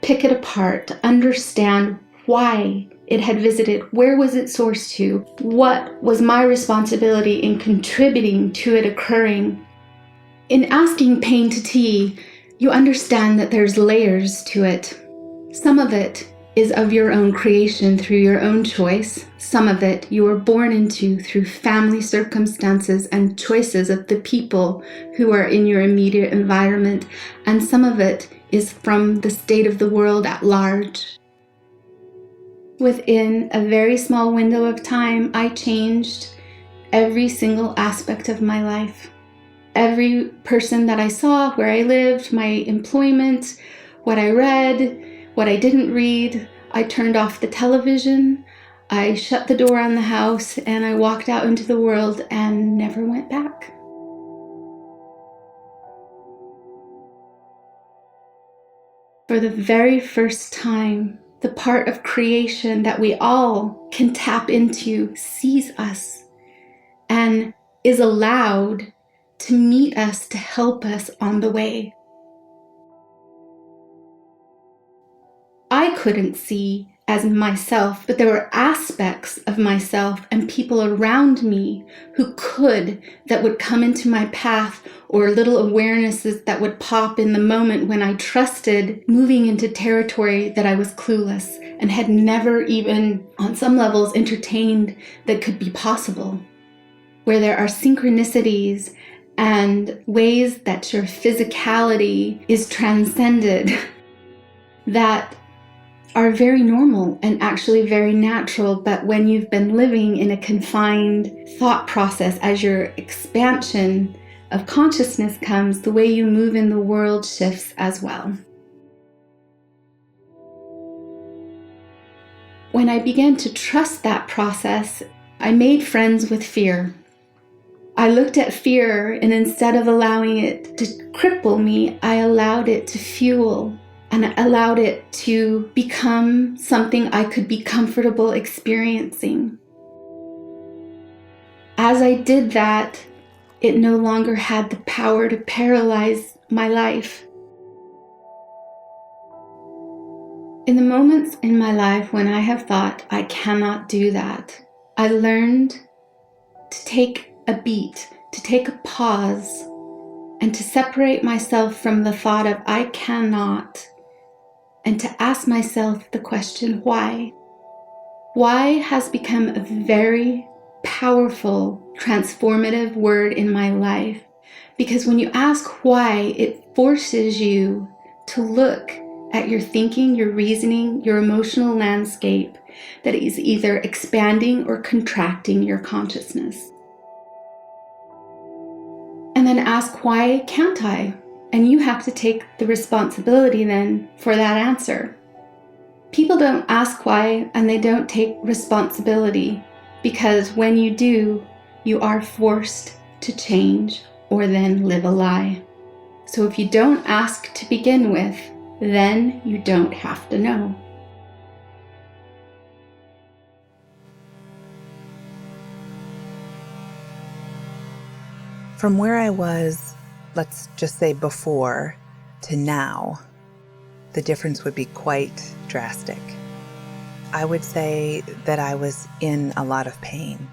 pick it apart, understand why it had visited, where was it sourced to, what was my responsibility in contributing to it occurring. In asking pain to tea, you understand that there's layers to it. Some of it is of your own creation through your own choice. Some of it you were born into through family circumstances and choices of the people who are in your immediate environment. And some of it is from the state of the world at large. Within a very small window of time, I changed every single aspect of my life. Every person that I saw, where I lived, my employment, what I read, what I didn't read. I turned off the television. I shut the door on the house and I walked out into the world and never went back. For the very first time, the part of creation that we all can tap into sees us and is allowed to meet us, to help us on the way. I couldn't see as myself, but there were aspects of myself and people around me who could, that would come into my path, or little awarenesses that would pop in the moment when I trusted moving into territory that I was clueless and had never even, on some levels, entertained that could be possible. Where there are synchronicities and ways that your physicality is transcended that are very normal and actually very natural, but when you've been living in a confined thought process, as your expansion of consciousness comes, the way you move in the world shifts as well. When I began to trust that process, I made friends with fear. I looked at fear, and instead of allowing it to cripple me, I allowed it to fuel, and I allowed it to become something I could be comfortable experiencing. As I did that, it no longer had the power to paralyze my life. In the moments in my life when I have thought, I cannot do that, I learned to take a beat, to take a pause, and to separate myself from the thought of I cannot, and to ask myself the question, why? Why has become a very powerful, transformative word in my life. Because when you ask why, it forces you to look at your thinking, your reasoning, your emotional landscape that is either expanding or contracting your consciousness. And then ask, why can't I? And you have to take the responsibility then for that answer. People don't ask why and they don't take responsibility, because when you do, you are forced to change or then live a lie. So if you don't ask to begin with, then you don't have to know. From where I was, let's just say before, to now, the difference would be quite drastic. I would say that I was in a lot of pain.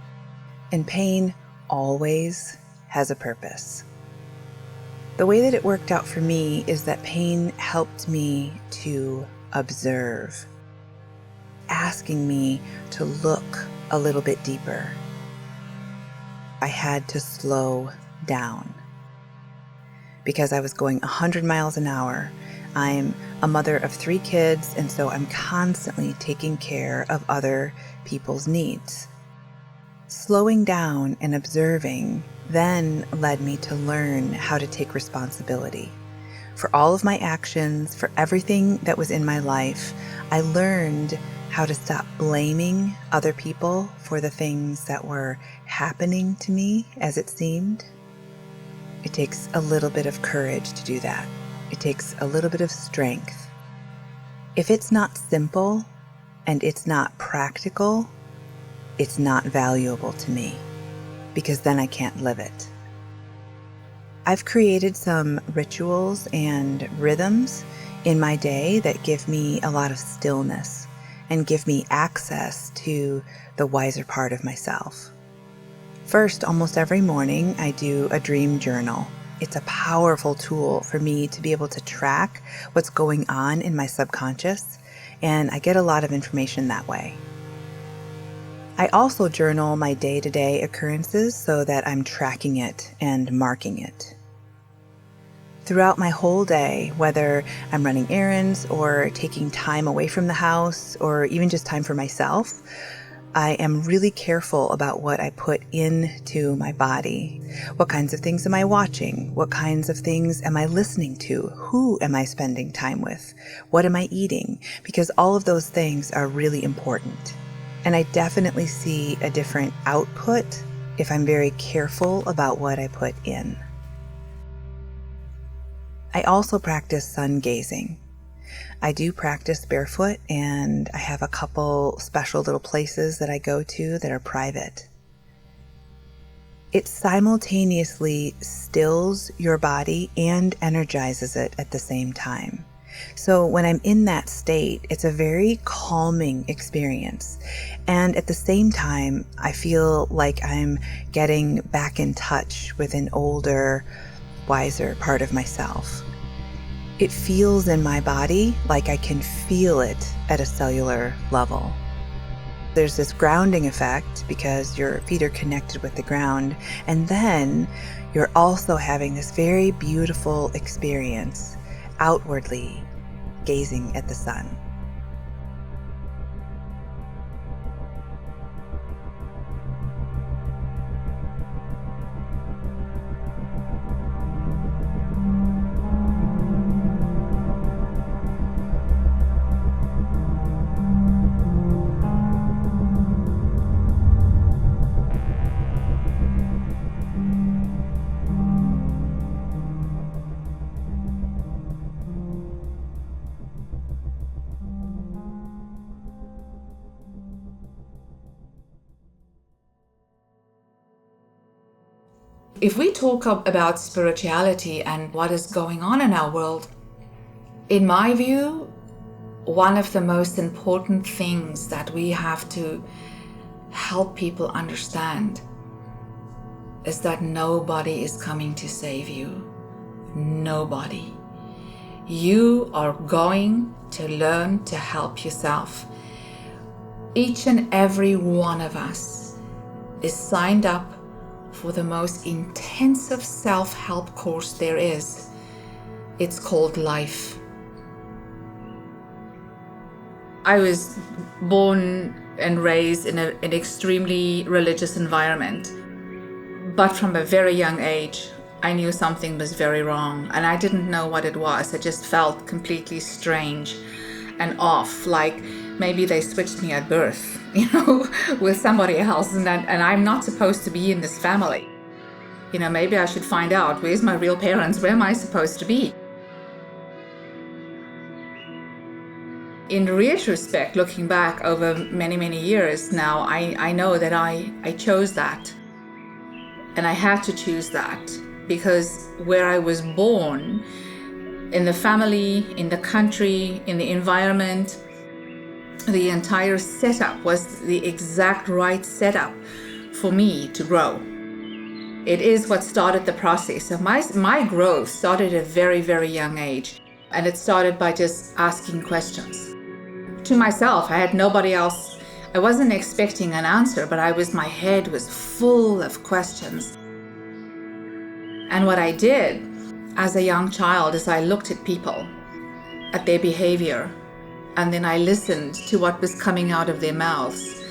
And pain always has a purpose. The way that it worked out for me is that pain helped me to observe, asking me to look a little bit deeper. I had to slow down because I was going 100 miles an hour. I'm a mother of 3 kids, and so I'm constantly taking care of other people's needs. Slowing down and observing then led me to learn how to take responsibility. For all of my actions, for everything that was in my life, I learned how to stop blaming other people for the things that were happening to me as it seemed. It takes a little bit of courage to do that. It takes a little bit of strength. If it's not simple and it's not practical, it's not valuable to me, because then I can't live it. I've created some rituals and rhythms in my day that give me a lot of stillness and give me access to the wiser part of myself. First, almost every morning, I do a dream journal. It's a powerful tool for me to be able to track what's going on in my subconscious, and I get a lot of information that way. I also journal my day-to-day occurrences so that I'm tracking it and marking it. Throughout my whole day, whether I'm running errands or taking time away from the house or even just time for myself, I am really careful about what I put into my body. What kinds of things am I watching? What kinds of things am I listening to? Who am I spending time with? What am I eating? Because all of those things are really important. And I definitely see a different output if I'm very careful about what I put in. I also practice sun gazing. I do practice barefoot, and I have a couple special little places that I go to that are private. It simultaneously stills your body and energizes it at the same time. So when I'm in that state, it's a very calming experience. And at the same time, I feel like I'm getting back in touch with an older, wiser part of myself. It feels in my body like I can feel it at a cellular level. There's this grounding effect because your feet are connected with the ground, and then you're also having this very beautiful experience outwardly gazing at the sun. If we talk about spirituality and what is going on in our world, in my view, one of the most important things that we have to help people understand is that nobody is coming to save you. Nobody. You are going to learn to help yourself. Each and every one of us is signed up for the most intensive self-help course there is. It's called life. I was born and raised in an extremely religious environment. But from a very young age, I knew something was very wrong, and I didn't know what it was. I just felt completely strange and off, like maybe they switched me at birth, with somebody else, and I'm not supposed to be in this family. Maybe I should find out, where's my real parents? Where am I supposed to be? In retrospect, looking back over many, many years now, I know that I chose that. And I had to choose that because where I was born, in the family, in the country, in the environment, the entire setup was the exact right setup for me to grow. It is what started the process. So my growth started at a very, very young age. And it started by just asking questions. To myself, I had nobody else. I wasn't expecting an answer, but my head was full of questions. And what I did as a young child is I looked at people, at their behavior, and then I listened to what was coming out of their mouths.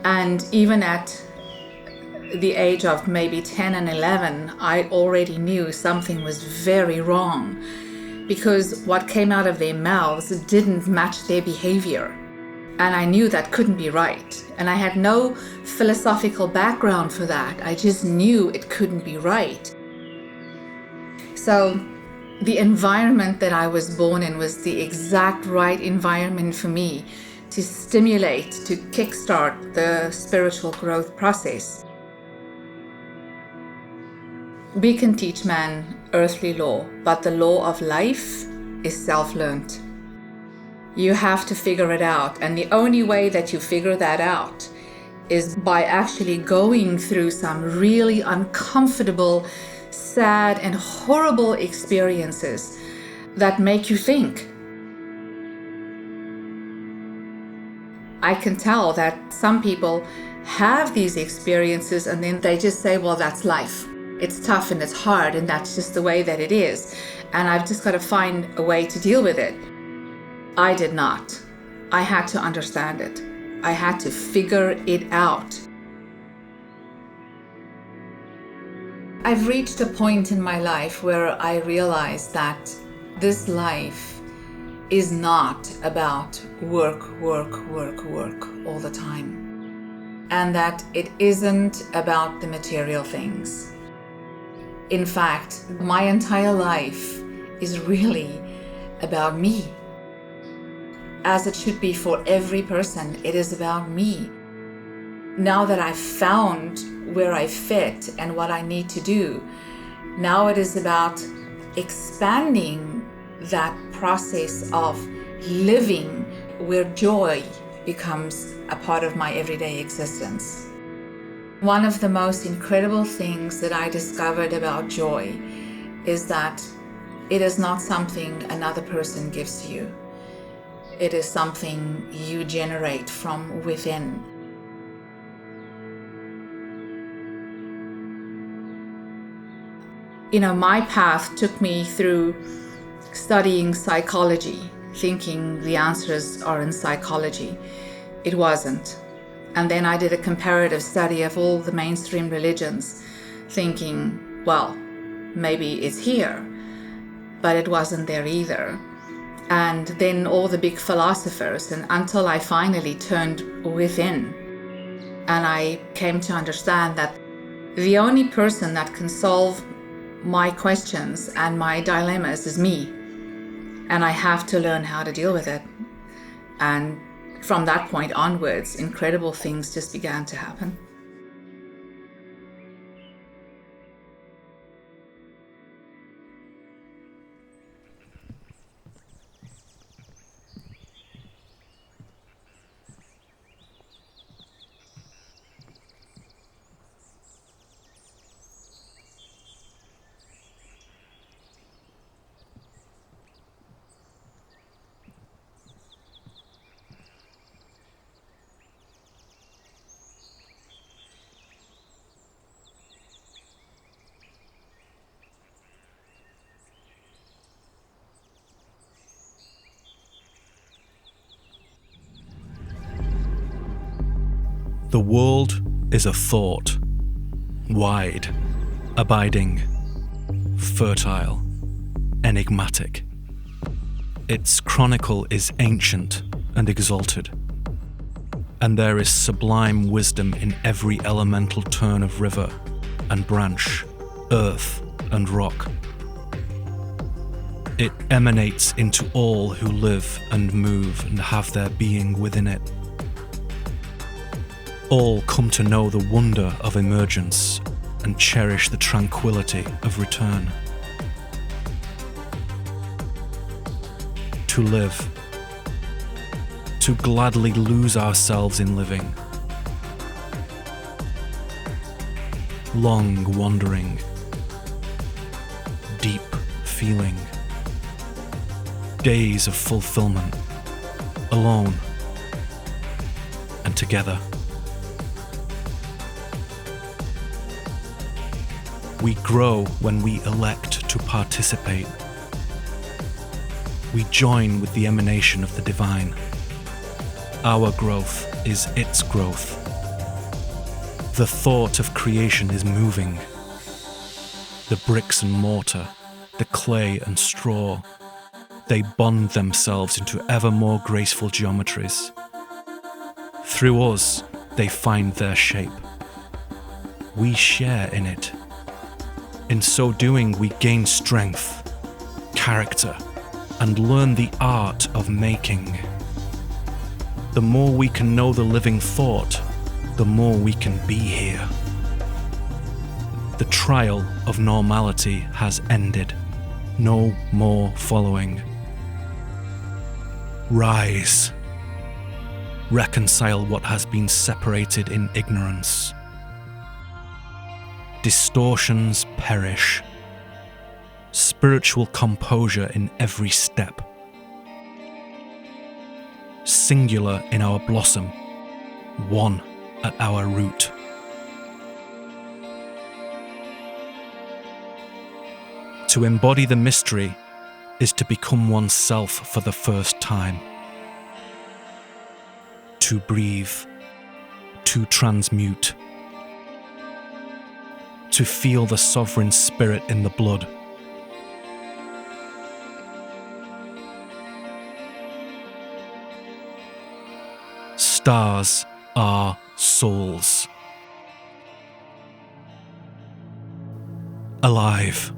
And even at the age of maybe 10 and 11, I already knew something was very wrong because what came out of their mouths didn't match their behavior. And I knew that couldn't be right. And I had no philosophical background for that. I just knew it couldn't be right. So the environment that I was born in was the exact right environment for me to stimulate, to kickstart the spiritual growth process. We can teach man earthly law, but the law of life is self-learned. You have to figure it out, and the only way that you figure that out is by actually going through some really uncomfortable, sad, and horrible experiences that make you think. I can tell that some people have these experiences and then they just say, well, that's life. It's tough and it's hard and that's just the way that it is. And I've just got to find a way to deal with it. I did not. I had to understand it. I had to figure it out. I've reached a point in my life where I realized that this life is not about work, work, work, work. all the time, and that it isn't about the material things. In fact, my entire life is really about me. As it should be for every person, it is about me. Now that I've found where I fit and what I need to do, now it is about expanding that process of living where joy becomes a part of my everyday existence. One of the most incredible things that I discovered about joy is that it is not something another person gives to you. It is something you generate from within. My path took me through studying psychology, thinking the answers are in psychology. It wasn't. And then I did a comparative study of all the mainstream religions, thinking, well, maybe it's here, but it wasn't there either. And then all the big philosophers, and until I finally turned within, and I came to understand that the only person that can solve my questions and my dilemmas is me, and I have to learn how to deal with it. And from that point onwards, incredible things just began to happen. The world is a thought, wide, abiding, fertile, enigmatic. Its chronicle is ancient and exalted, and there is sublime wisdom in every elemental turn of river and branch, earth and rock. It emanates into all who live and move and have their being within it. All come to know the wonder of emergence and cherish the tranquility of return. To live, to gladly lose ourselves in living. Long wandering, deep feeling, days of fulfillment, alone and together. We grow when we elect to participate. We join with the emanation of the divine. Our growth is its growth. The thought of creation is moving. The bricks and mortar, the clay and straw, they bond themselves into ever more graceful geometries. Through us, they find their shape. We share in it. In so doing, we gain strength, character, and learn the art of making. The more we can know the living thought, the more we can be here. The trial of normality has ended. No more following. Rise. Reconcile what has been separated in ignorance. Distortions perish. Spiritual composure in every step. Singular in our blossom, one at our root. To embody the mystery is to become oneself for the first time. To breathe, to transmute. To feel the sovereign spirit in the blood. stars are souls. Alive.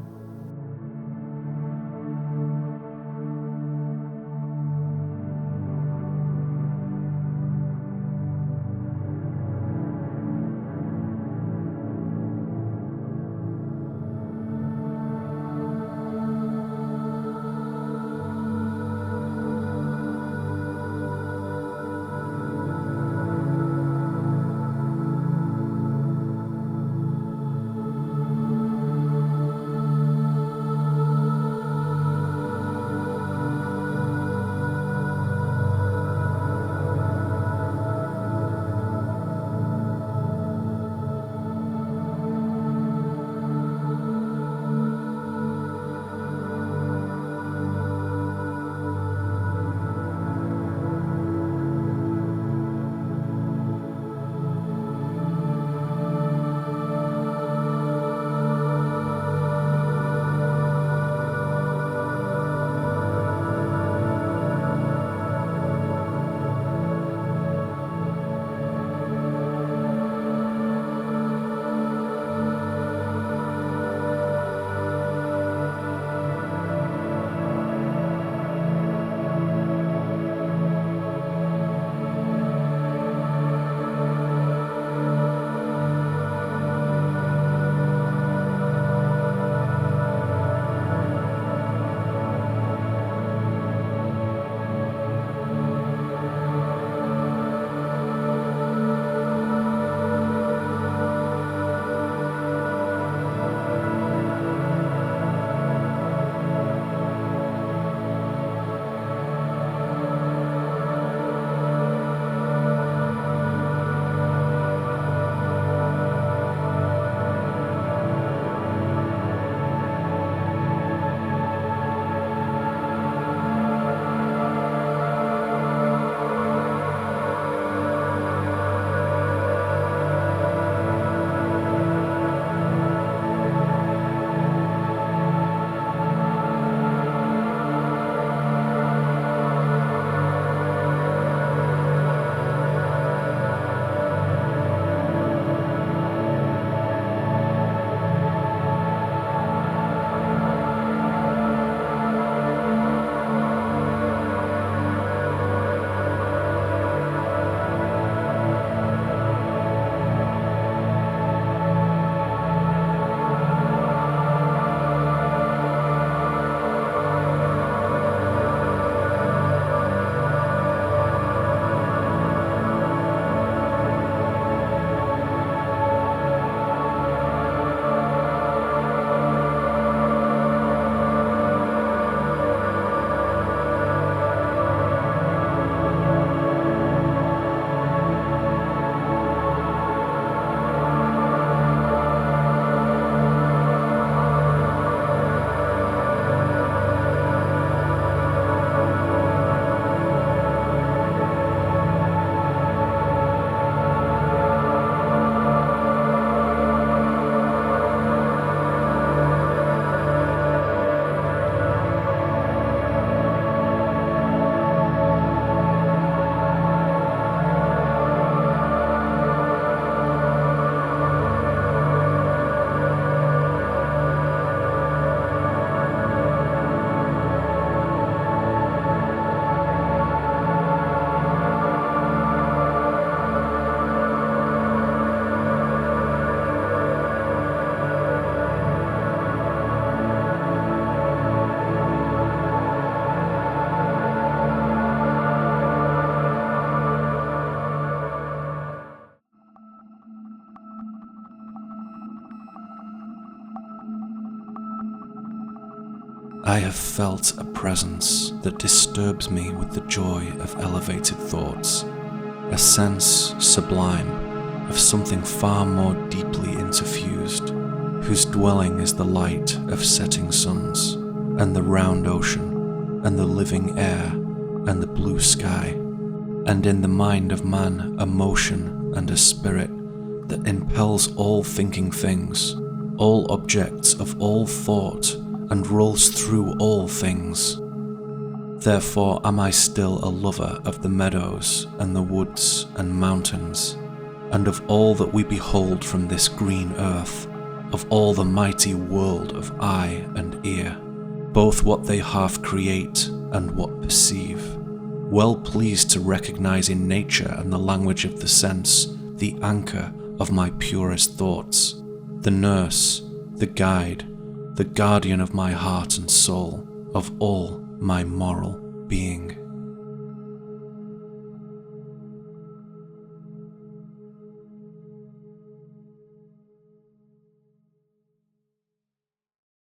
I have felt a presence that disturbs me with the joy of elevated thoughts, a sense sublime of something far more deeply interfused, whose dwelling is the light of setting suns, and the round ocean, and the living air, and the blue sky, and in the mind of man a motion and a spirit that impels all thinking things, all objects of all thought, and rolls through all things. Therefore am I still a lover of the meadows and the woods and mountains, and of all that we behold from this green earth, of all the mighty world of eye and ear, both what they half create and what perceive, well pleased to recognize in nature and the language of the sense the anchor of my purest thoughts, the nurse, the guide, the guardian of my heart and soul, of all my moral being.